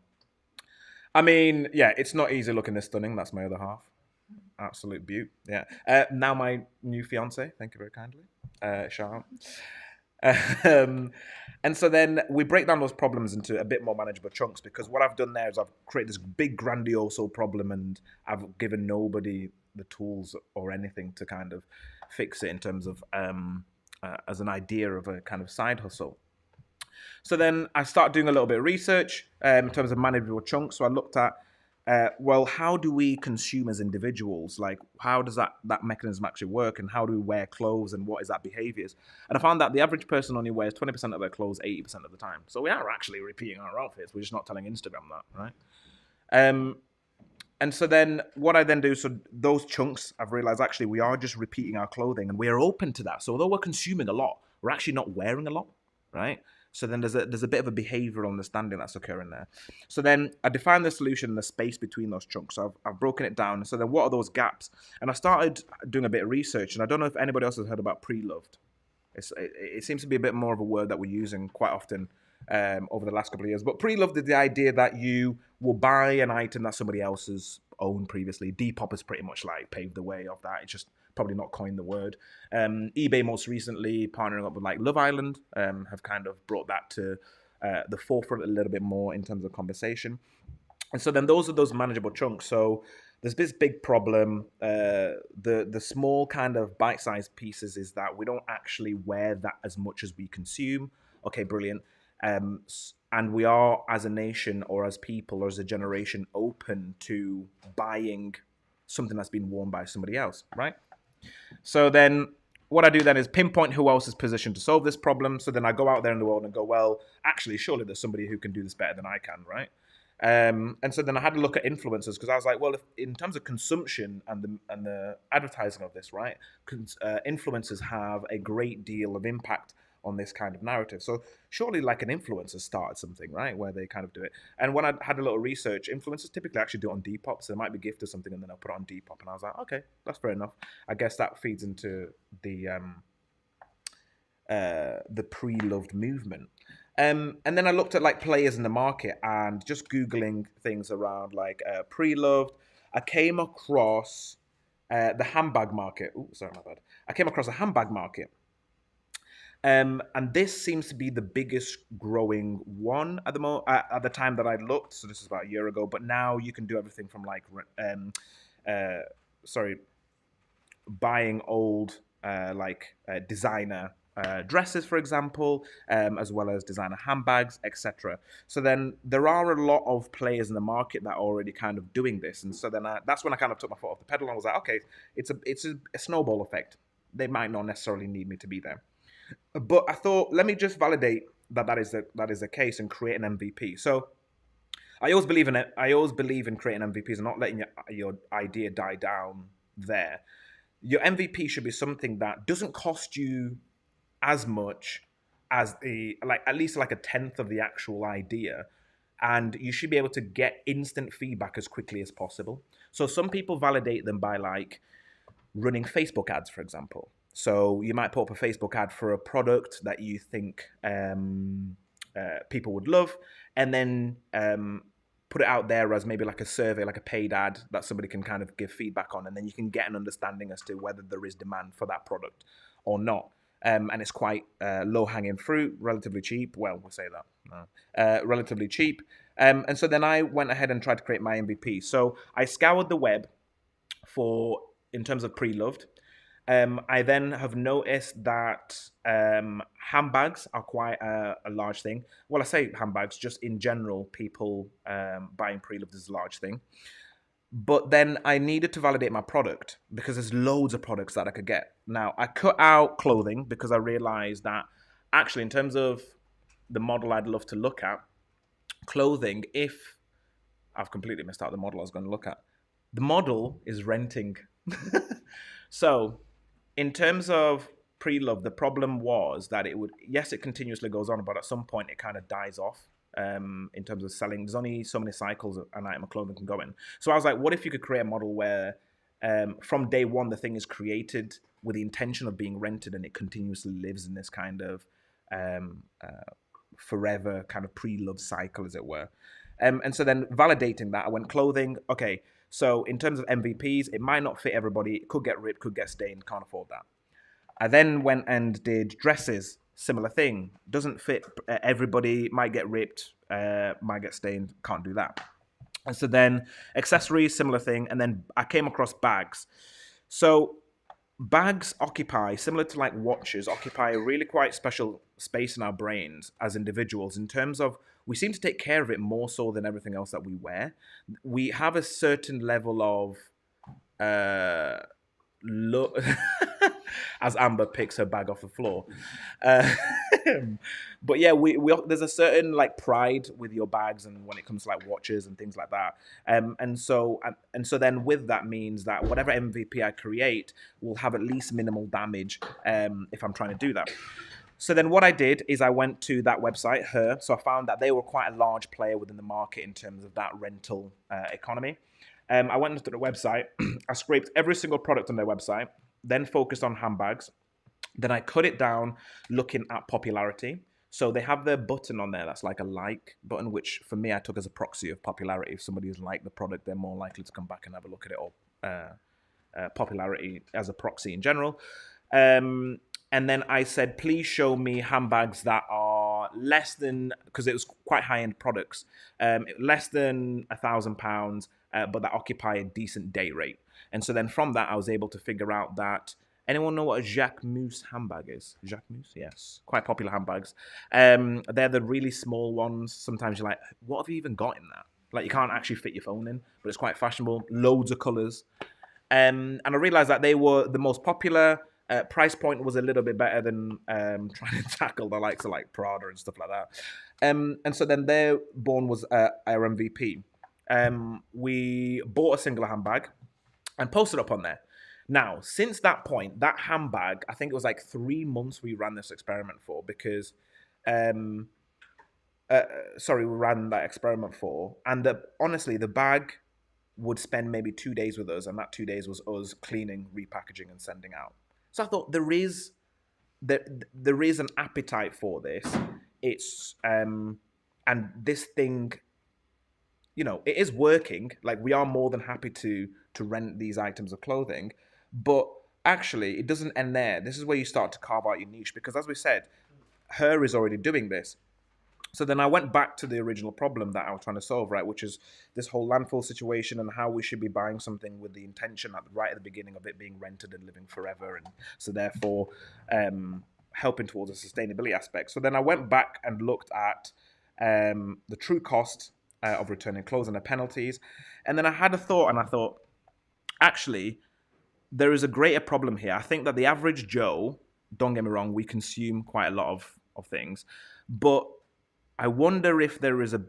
I mean, yeah, it's not easy looking this stunning. That's my other half. Absolute beaut. Yeah. Now my new fiance. Thank you very kindly. Shout out. And so then we break down those problems into a bit more manageable chunks, because what I've done there is I've created this big grandiose problem, and I've given nobody the tools or anything to kind of fix it in terms of as an idea of a kind of side hustle. So then I started doing a little bit of research in terms of manageable chunks. So I looked at well, how do we consume as individuals? Like, how does that mechanism actually work, and how do we wear clothes, and what is that behaviors? And I found that the average person only wears 20% of their clothes 80% of the time. So we are actually repeating our outfits. We're just not telling Instagram that, right? And so then what I then do, so those chunks, I've realized actually we are just repeating our clothing, and we are open to that. So although we're consuming a lot, we're actually not wearing a lot, right? So then there's a bit of a behavioral understanding that's occurring there. So then I define the solution and the space between those chunks. So I've broken it down. So then what are those gaps? And I started doing a bit of research, and I don't know if anybody else has heard about pre-loved. It seems to be a bit more of a word that we're using quite often over the last couple of years. But pre-loved is the idea that you will buy an item that somebody else has owned previously. Depop has pretty much like paved the way of that. It's just probably not coined the word. eBay most recently, partnering up with like Love Island, have kind of brought that to the forefront a little bit more in terms of conversation. And so then those are those manageable chunks. So there's this big problem. The small kind of bite-sized pieces is that we don't actually wear that as much as we consume. Okay, brilliant. And we are, as a nation or as people or as a generation, open to buying something that's been worn by somebody else, right? So then what I do then is pinpoint who else is positioned to solve this problem. So then I go out there in the world and go, well, actually, surely there's somebody who can do this better than I can, right? And so then I had to look at influencers, because I was like, well, if in terms of consumption and the advertising of this, right, influencers have a great deal of impact on this kind of narrative. So surely like an influencer started something, right, where they kind of do it. And when I had a little research, influencers typically actually do it on Depop. So they might be gifted something and then I'll put it on Depop. And I was like, okay, that's fair enough. I guess that feeds into the pre-loved movement. And then I looked at like players in the market and just Googling things around like pre-loved. I came across the handbag market. Oh, sorry, my bad. I came across a handbag market. And this seems to be the biggest growing one at the time that I looked. So this is about a year ago. But now you can do everything from like, buying old designer dresses, for example, as well as designer handbags, etc. So then there are a lot of players in the market that are already kind of doing this. And so then that's when I kind of took my foot off the pedal and was like, okay, it's a snowball effect. They might not necessarily need me to be there. But I thought, let me just validate that is the case and create an MVP. So I always believe in it. I always believe in creating MVPs and not letting your idea die down there. Your MVP should be something that doesn't cost you as much as at least like a tenth of the actual idea. And you should be able to get instant feedback as quickly as possible. So some people validate them by like running Facebook ads, for example. So you might put up a Facebook ad for a product that you think people would love, and then put it out there as maybe like a survey, like a paid ad that somebody can kind of give feedback on, and then you can get an understanding as to whether there is demand for that product or not. And it's quite low-hanging fruit, relatively cheap. Well, we'll say that. Relatively cheap. And so then I went ahead and tried to create my MVP. So I scoured the web in terms of pre-loved. I then have noticed that handbags are quite a large thing. Well, I say handbags, just in general, people buying pre-loved is a large thing. But then I needed to validate my product because there's loads of products that I could get. Now, I cut out clothing because I realized that actually in terms of the model I'd love to look at, clothing, if I've completely missed out the model I was going to look at, the model is renting. So in terms of pre-love, the problem was that it continuously goes on, but at some point it kind of dies off. In terms of selling, there's only so many cycles an item of clothing can go in. So I was like, what if you could create a model where from day one the thing is created with the intention of being rented and it continuously lives in this kind of forever kind of pre-love cycle, as it were. And so then validating that, I went clothing. Okay, so in terms of MVPs, it might not fit everybody. It could get ripped, could get stained, can't afford that. I then went and did dresses. Similar thing, doesn't fit everybody, might get ripped, might get stained, can't do that. And so then accessories, similar thing, and then I came across bags. So bags occupy, similar to like watches, occupy a really quite special space in our brains as individuals in terms of we seem to take care of it more so than everything else that we wear. We have a certain level of look as Amber picks her bag off the floor. Uh, but yeah, we there's a certain like pride with your bags and when it comes to like watches and things like that. And so then with that means that whatever MVP I create will have at least minimal damage if I'm trying to do that. So then what I did is I went to that website, Her. So I found that they were quite a large player within the market in terms of that rental economy. I went to the website, I scraped every single product on their website, then focused on handbags. Then I cut it down looking at popularity. So they have their button on there that's like a like button, which for me I took as a proxy of popularity. If somebody has liked the product, they're more likely to come back and have a look at it, or popularity as a proxy in general. And then I said, please show me handbags that are less than, because it was quite high-end products, less than £1,000, but that occupy a decent day rate. And so then from that, I was able to figure out that, anyone know what a Jacquemus handbag is? Jacquemus, yes. Quite popular handbags. They're the really small ones. Sometimes you're like, what have you even got in that? Like, you can't actually fit your phone in, but it's quite fashionable. Loads of colours. And I realized that they were the most popular. Price point was a little bit better than trying to tackle the likes of like Prada and stuff like that. And so then their born was our MVP. We bought a single handbag and posted up on there. Now, since that point, that handbag, I think it was like 3 months we ran this experiment for because, we ran that experiment for. And honestly, the bag would spend maybe 2 days with us, and that 2 days was us cleaning, repackaging, and sending out. So I thought there is an appetite for this. It's and this thing, it is working. Like, we are more than happy to rent these items of clothing, but actually it doesn't end there. This is where you start to carve out your niche, because as we said, Her is already doing this. So then I went back to the original problem that I was trying to solve, right, which is this whole landfill situation and how we should be buying something with the intention right at the beginning of it being rented and living forever, and so therefore helping towards a sustainability aspect. So then I went back and looked at the true cost of returning clothes and the penalties, and then I had a thought, and I thought, actually, there is a greater problem here. I think that the average Joe, don't get me wrong, we consume quite a lot of things, but I wonder if there is a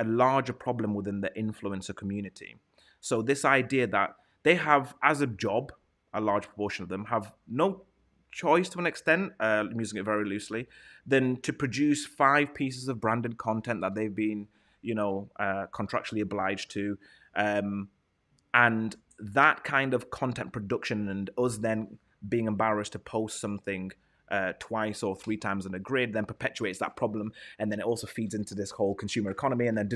larger problem within the influencer community. So this idea that they have, as a job, a large proportion of them have no choice to an extent, I'm using it very loosely, than to produce 5 pieces of branded content that they've been, contractually obliged to. And that kind of content production and us then being embarrassed to post something twice or 3 times in a grid then perpetuates that problem, and then it also feeds into this whole consumer economy, and then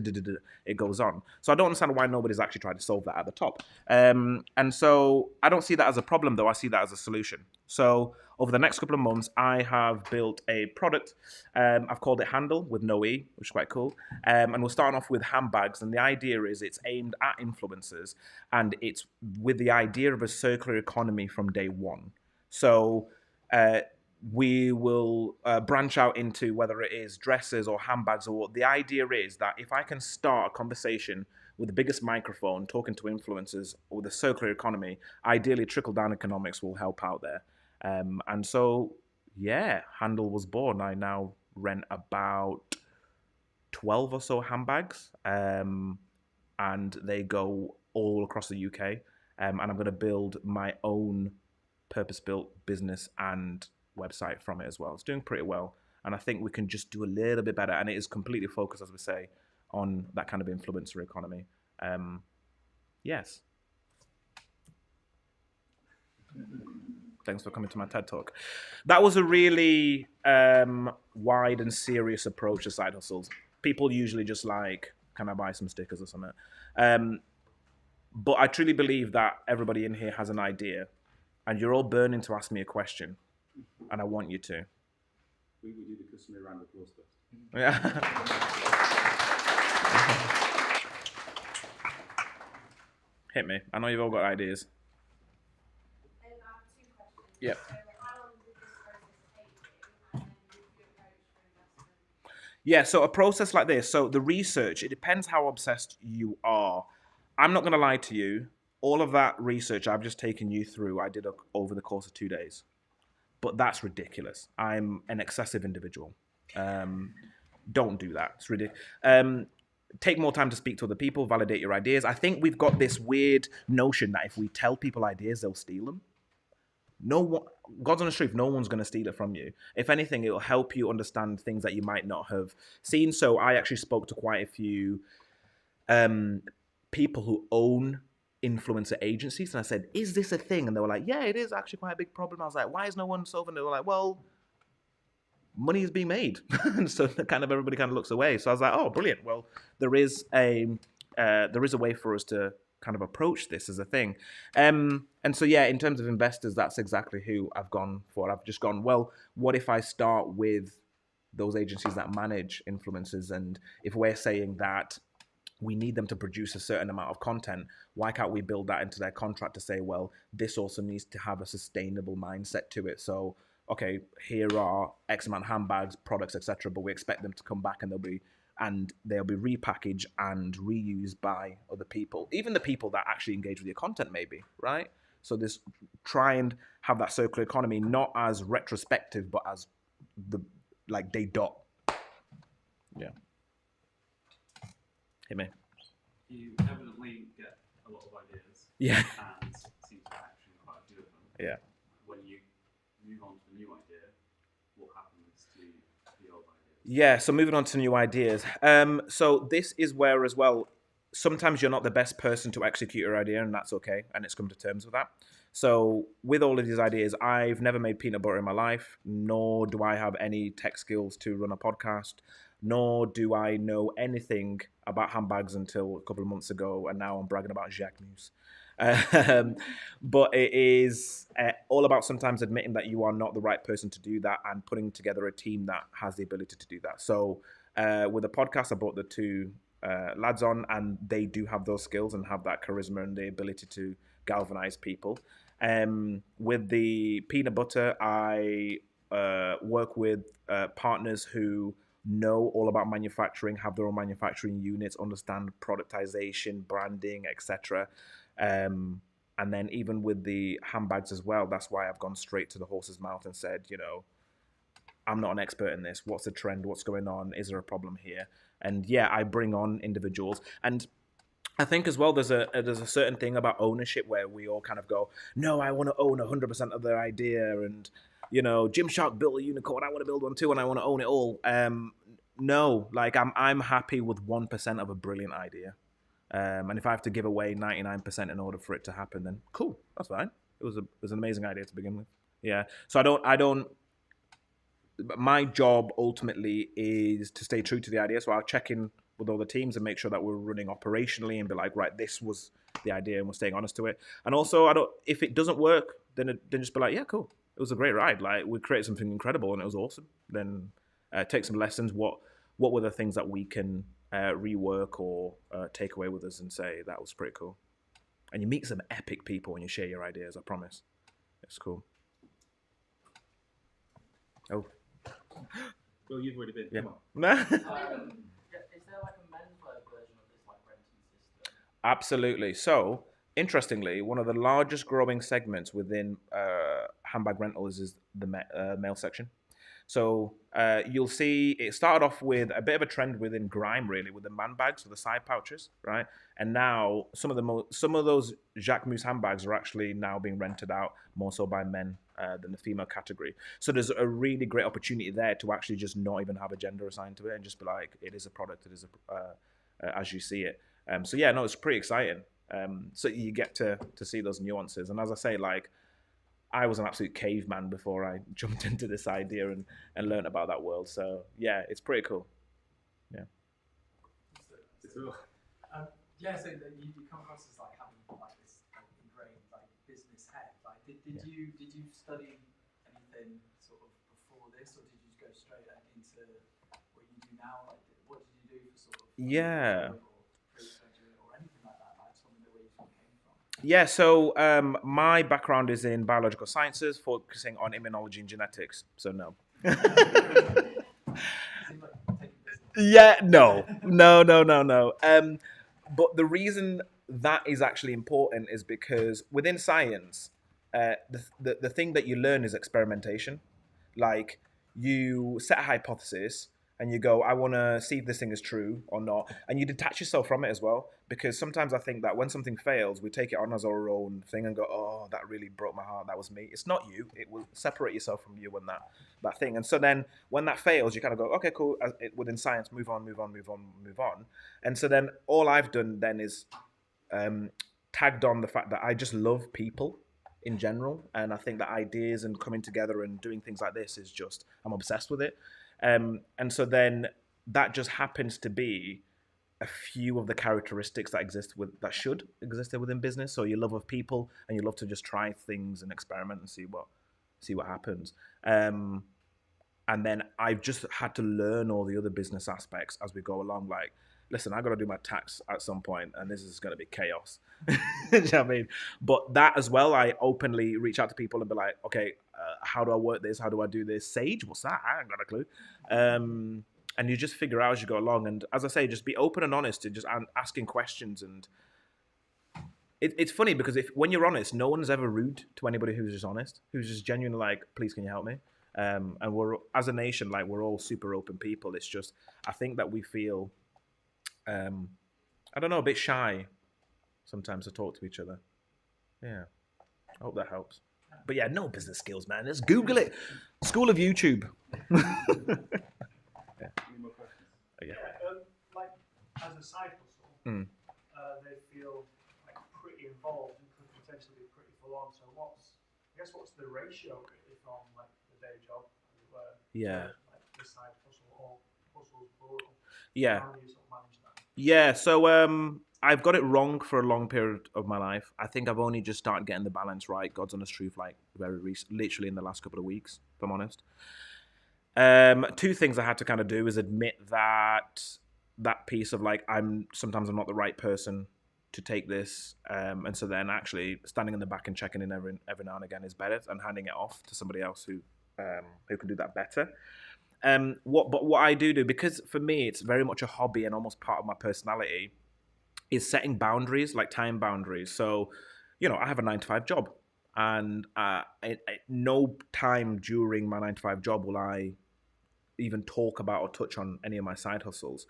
it goes on. So I don't understand why nobody's actually tried to solve that at the top. And so I don't see that as a problem, though. I see that as a solution. So over the next couple of months, I have built a product. I've called it Handle with no E, which is quite cool. And we're starting off with handbags, and the idea is it's aimed at influencers, and it's with the idea of a circular economy from day one. So we will branch out into whether it is dresses or handbags or what. The idea is that if I can start a conversation with the biggest microphone talking to influencers with a circular economy, ideally trickle-down economics will help out there. And so, yeah, Handle was born. I now rent about 12 or so handbags, and they go all across the UK. And I'm going to build my own purpose-built business and website from it as well. It's doing pretty well, and I think we can just do a little bit better, and it is completely focused, as we say, on that kind of influencer economy. Yes. Thanks for coming to my TED Talk. That was a really wide and serious approach to side hustles. People usually just like, can I buy some stickers or something? But I truly believe that everybody in here has an idea, and you're all burning to ask me a question. And I want you to. We do the customary round of applause first. Yeah. Hit me. I know you've all got ideas. I have 2 questions. Yep. So how long did this process take you, and then did you approach for investment? Yeah, so a process like this. So the research, it depends how obsessed you are. I'm not going to lie to you. All of that research I've just taken you through, I did over the course of 2 days. But that's ridiculous. I'm an excessive individual. Don't do that. It's ridiculous. Take more time to speak to other people, validate your ideas. I think we've got this weird notion that if we tell people ideas, they'll steal them. No one, God's honest truth, no one's going to steal it from you. If anything, it'll help you understand things that you might not have seen. So I actually spoke to quite a few people who own influencer agencies, and I said, "Is this a thing?" And they were like, "Yeah, it is actually quite a big problem." I was like, "Why is no one solving it?" They were like, "Well, money is being made," and so everybody kind of looks away. So I was like, "Oh, brilliant! Well, there is a way for us to kind of approach this as a thing." And so, yeah, in terms of investors, that's exactly who I've gone for. I've just gone, well, what if I start with those agencies that manage influencers? And if we're saying that we need them to produce a certain amount of content, why can't we build that into their contract to say, well, this also needs to have a sustainable mindset to it? So, okay, here are X amount of handbags, products, etc., but we expect them to come back and they'll be repackaged and reused by other people, even the people that actually engage with your content, maybe, right? So this, try and have that circular economy, not as retrospective, but as the day dot. Yeah. Hit me. You evidently get a lot of ideas. Yeah. And seem to action quite a few of them. Yeah. When you move on to a new idea, what happens to the old ideas? Yeah, so moving on to new ideas. So this is where, as well, sometimes you're not the best person to execute your idea, and that's okay, and it's come to terms with that. So with all of these ideas, I've never made peanut butter in my life, nor do I have any tech skills to run a podcast, nor do I know anything about handbags until a couple of months ago, and now I'm bragging about Jacques Mousse. But it is all about sometimes admitting that you are not the right person to do that and putting together a team that has the ability to do that. So with the podcast, I brought the two lads on, and they do have those skills and have that charisma and the ability to galvanize people. With the peanut butter, I work with partners who know all about manufacturing, have their own manufacturing units, understand productization, branding, etc. And then even with the handbags as well, that's why I've gone straight to the horse's mouth and said, I'm not an expert in this. What's the trend? What's going on? Is there a problem here? And yeah, I bring on individuals. And I think as well, there's a certain thing about ownership where we all kind of go, no, I want to own 100% of the idea. And, Gymshark built a unicorn. I want to build one too, and I want to own it all. No, I'm happy with 1% of a brilliant idea. And if I have to give away 99% in order for it to happen, then cool, that's fine. It was an amazing idea to begin with. Yeah. So I don't. My job ultimately is to stay true to the idea. So I'll check in with all the teams and make sure that we're running operationally and be like, right, this was the idea, and we're staying honest to it. And also, if it doesn't work, then just be like, yeah, cool. It was a great ride. We created something incredible and it was awesome. Then take some lessons. What were the things that we can rework or take away with us and say that was pretty cool. And you meet some epic people when you share your ideas, I promise. It's cool. Oh. Well, you've already been. Yeah. Come on. Is there a men's-led version of this renting system? Absolutely. So, interestingly, one of the largest growing segments within handbag rentals is the male section. So you'll see it started off with a bit of a trend within grime, really, with the man bags, with the side pouches, right? And now some of those Jacques Mousse handbags are actually now being rented out more so by men than the female category. So there's a really great opportunity there to actually just not even have a gender assigned to it and just be like, it is a product, it is as you see it. So yeah, no, it's pretty exciting. So you get to see those nuances. And as I say, I was an absolute caveman before I jumped into this idea and learned about that world. So yeah, it's pretty cool. Yeah. Yeah, so you come across as having this ingrained business head. Did you study anything sort of before this, or did you go straight into what you do now? What did you do for sort of yeah. or anything like that? I just want to know where you sort of came from. Yeah, so my background is in biological sciences, focusing on immunology and genetics. So no. Yeah, no. But the reason that is actually important is because within science, the thing that you learn is experimentation. Like you set a hypothesis and you go, I want to see if this thing is true or not, and you detach yourself from it as well. Because sometimes I think that when something fails, we take it on as our own thing and go, oh, that really broke my heart. That was me. It's not you. It will separate yourself from you when that thing. And so then when that fails, you kind of go, okay, cool. Within science, move on, move on, move on, move on. And so then all I've done then is tagged on the fact that I just love people in general, and I think that ideas and coming together and doing things like this is just, I'm obsessed with it. And so then that just happens to be a few of the characteristics that should exist within business. So your love of people and you love to just try things and experiment and see what happens. And then I've just had to learn all the other business aspects as we go along. Like, listen, I got to do my tax at some point, and this is going to be chaos. You know what I mean? But that as well, I openly reach out to people and be like, okay, how do I work this? How do I do this? Sage, what's that? I ain't got a clue. And you just figure out as you go along. And as I say, just be open and honest and just asking questions. And it's funny because when you're honest, no one's ever rude to anybody who's just honest, who's just genuinely like, please, can you help me? And we're, as a nation, like, we're all super open people. It's just, I think that we feel, I don't know, a bit shy sometimes to talk to each other. Yeah, I hope that helps. But yeah, no business skills, man. Just Google it. School of YouTube. Any more questions? Yeah. Like, as a side hustle, they feel like pretty involved and could potentially be pretty full on. So what's the ratio really from like the day job, as it were, Yeah. to like the side hustle or hustles plural? Yeah. How do you sort of manage that? Yeah, so I've got it wrong for a long period of my life. I think I've only just started getting the balance right, God's honest truth, like very recent, literally in the last couple of weeks, if I'm honest. Two things I had to kind of do is admit that piece of like, sometimes I'm not the right person to take this, and so then actually standing in the back and checking in every now and again is better, and handing it off to somebody else who can do that better. What I do, because for me it's very much a hobby and almost part of my personality, is setting boundaries, like time boundaries. So, I have a 9-to-5 job, and at no time during my 9-to-5 job will I even talk about or touch on any of my side hustles.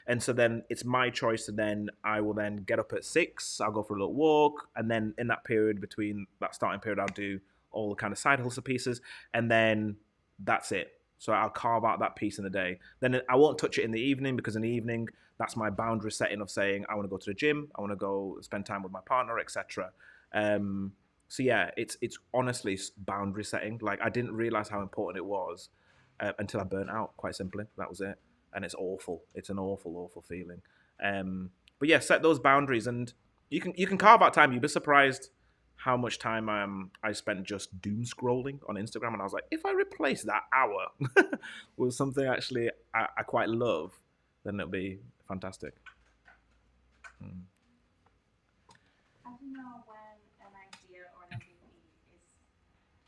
And so then it's my choice to then, I will then get up at 6, I'll go for a little walk, and then in that period, between that starting period, I'll do all the kind of side hustle pieces, and then that's it. So I'll carve out that piece in the day. Then I won't touch it in the evening, because in the evening, that's my boundary setting of saying, I want to go to the gym, I want to go spend time with my partner, etc. So yeah, it's honestly boundary setting. Like, I didn't realize how important it was until I burnt out, quite simply. That was it. And it's awful. It's an awful, awful feeling. But yeah, set those boundaries, and you can carve out time. You'd be surprised how much time I spent just doom scrolling on Instagram, and I was like, if I replace that hour with something actually I quite love, then it'll be fantastic. How do you know when an idea or an idea is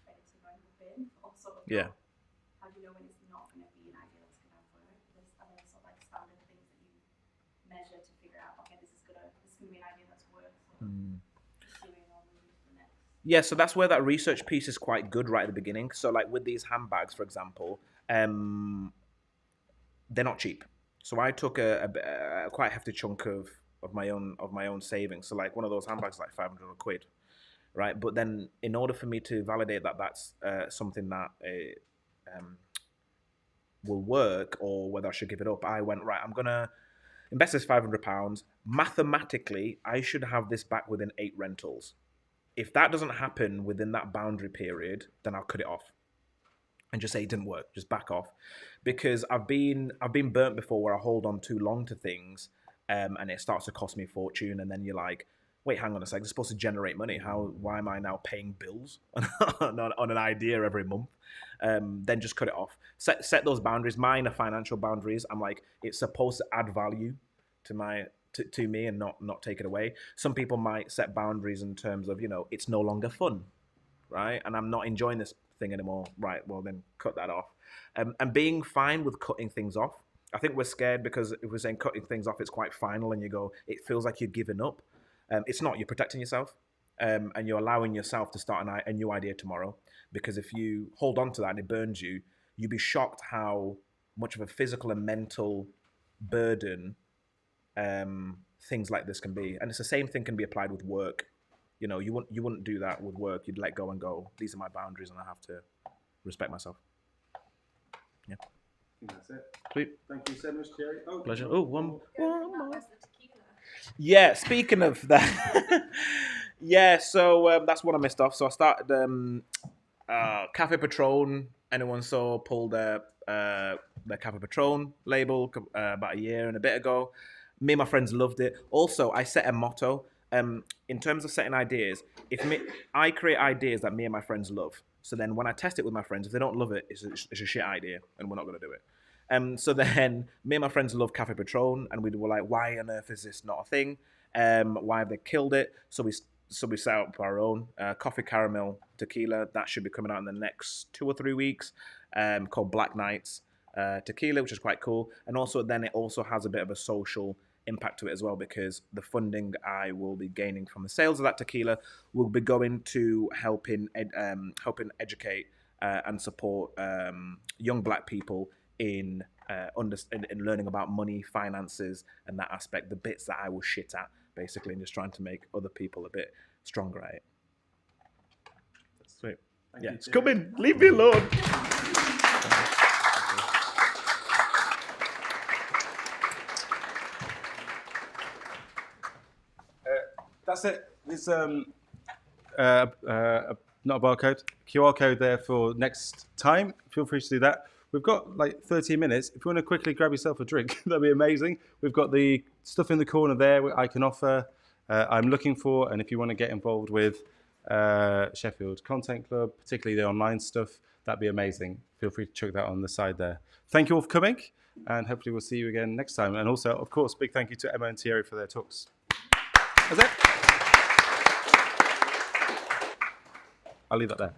ready to go in the bin, or sort of Yeah. how do you know when it's not going to be an idea that's going to work? Are there sort of like standard things that you measure to figure out, okay, this is going to be an idea that's worth pursuing or moving to the next? Yeah, so that's where that research piece is quite good right at the beginning. So like with these handbags, for example, they're not cheap. So I took a quite hefty chunk of my own savings. So like one of those handbags is like 500 quid, right? But then in order for me to validate that that's something that will work, or whether I should give it up, I went, right, I'm gonna invest this £500. Mathematically, I should have this back within 8 rentals. If that doesn't happen within that boundary period, then I'll cut it off and just say it didn't work, just back off. Because I've been burnt before where I hold on too long to things, and it starts to cost me a fortune, and then you're like, wait, hang on a sec, it's supposed to generate money. Why am I now paying bills on an idea every month? Then just cut it off. Set those boundaries. Mine are financial boundaries. I'm like, it's supposed to add value to me and not take it away. Some people might set boundaries in terms of, it's no longer fun, right? And I'm not enjoying this thing anymore. Right, well then cut that off. And being fine with cutting things off. I think we're scared because if we're saying cutting things off, it's quite final, and you go, it feels like you're giving up. It's not. You're protecting yourself, and you're allowing yourself to start a new idea tomorrow. Because if you hold on to that and it burns you, you'd be shocked how much of a physical and mental burden things like this can be. And it's the same thing can be applied with work. You know, you wouldn't do that with work. You'd let go and go, these are my boundaries and I have to respect myself. Yeah. I think that's it. Sweet. Thank you so much, Thierry. Oh, Pleasure. Oh, one more. That was the tequila. Yeah, speaking of that, yeah, so that's what I missed off. So I started Cafe Patron. Anyone saw pulled the Cafe Patron label about a year and a bit ago. Me and my friends loved it. Also, I set a motto. In terms of setting ideas, I create ideas that me and my friends love. So then when I test it with my friends, if they don't love it, it's a shit idea and we're not going to do it. So then me and my friends love Cafe Patron and we were like, why on earth is this not a thing? Why have they killed it? So we set up our own coffee caramel tequila. That should be coming out in the next 2 or 3 weeks, called Black Knights tequila, which is quite cool. And also then it also has a bit of a social impact to it as well, because the funding I will be gaining from the sales of that tequila will be going to helping educate and support young black people in learning about money, finances, and that aspect, the bits that I was shit at, basically, and just trying to make other people a bit stronger at it. Sweet. Thank Yeah, you, it's Thierry. coming. Leave me alone. That's it. There's not a barcode, QR code there for next time. Feel free to do that. We've got like 13 minutes. If you want to quickly grab yourself a drink, that'd be amazing. We've got the stuff in the corner there I can offer. I'm looking for, and if you want to get involved with Sheffield Content Club, particularly the online stuff, that'd be amazing. Feel free to check that on the side there. Thank you all for coming, and hopefully we'll see you again next time. And also, of course, big thank you to Emma and Thierry for their talks. That's it. I'll leave that there.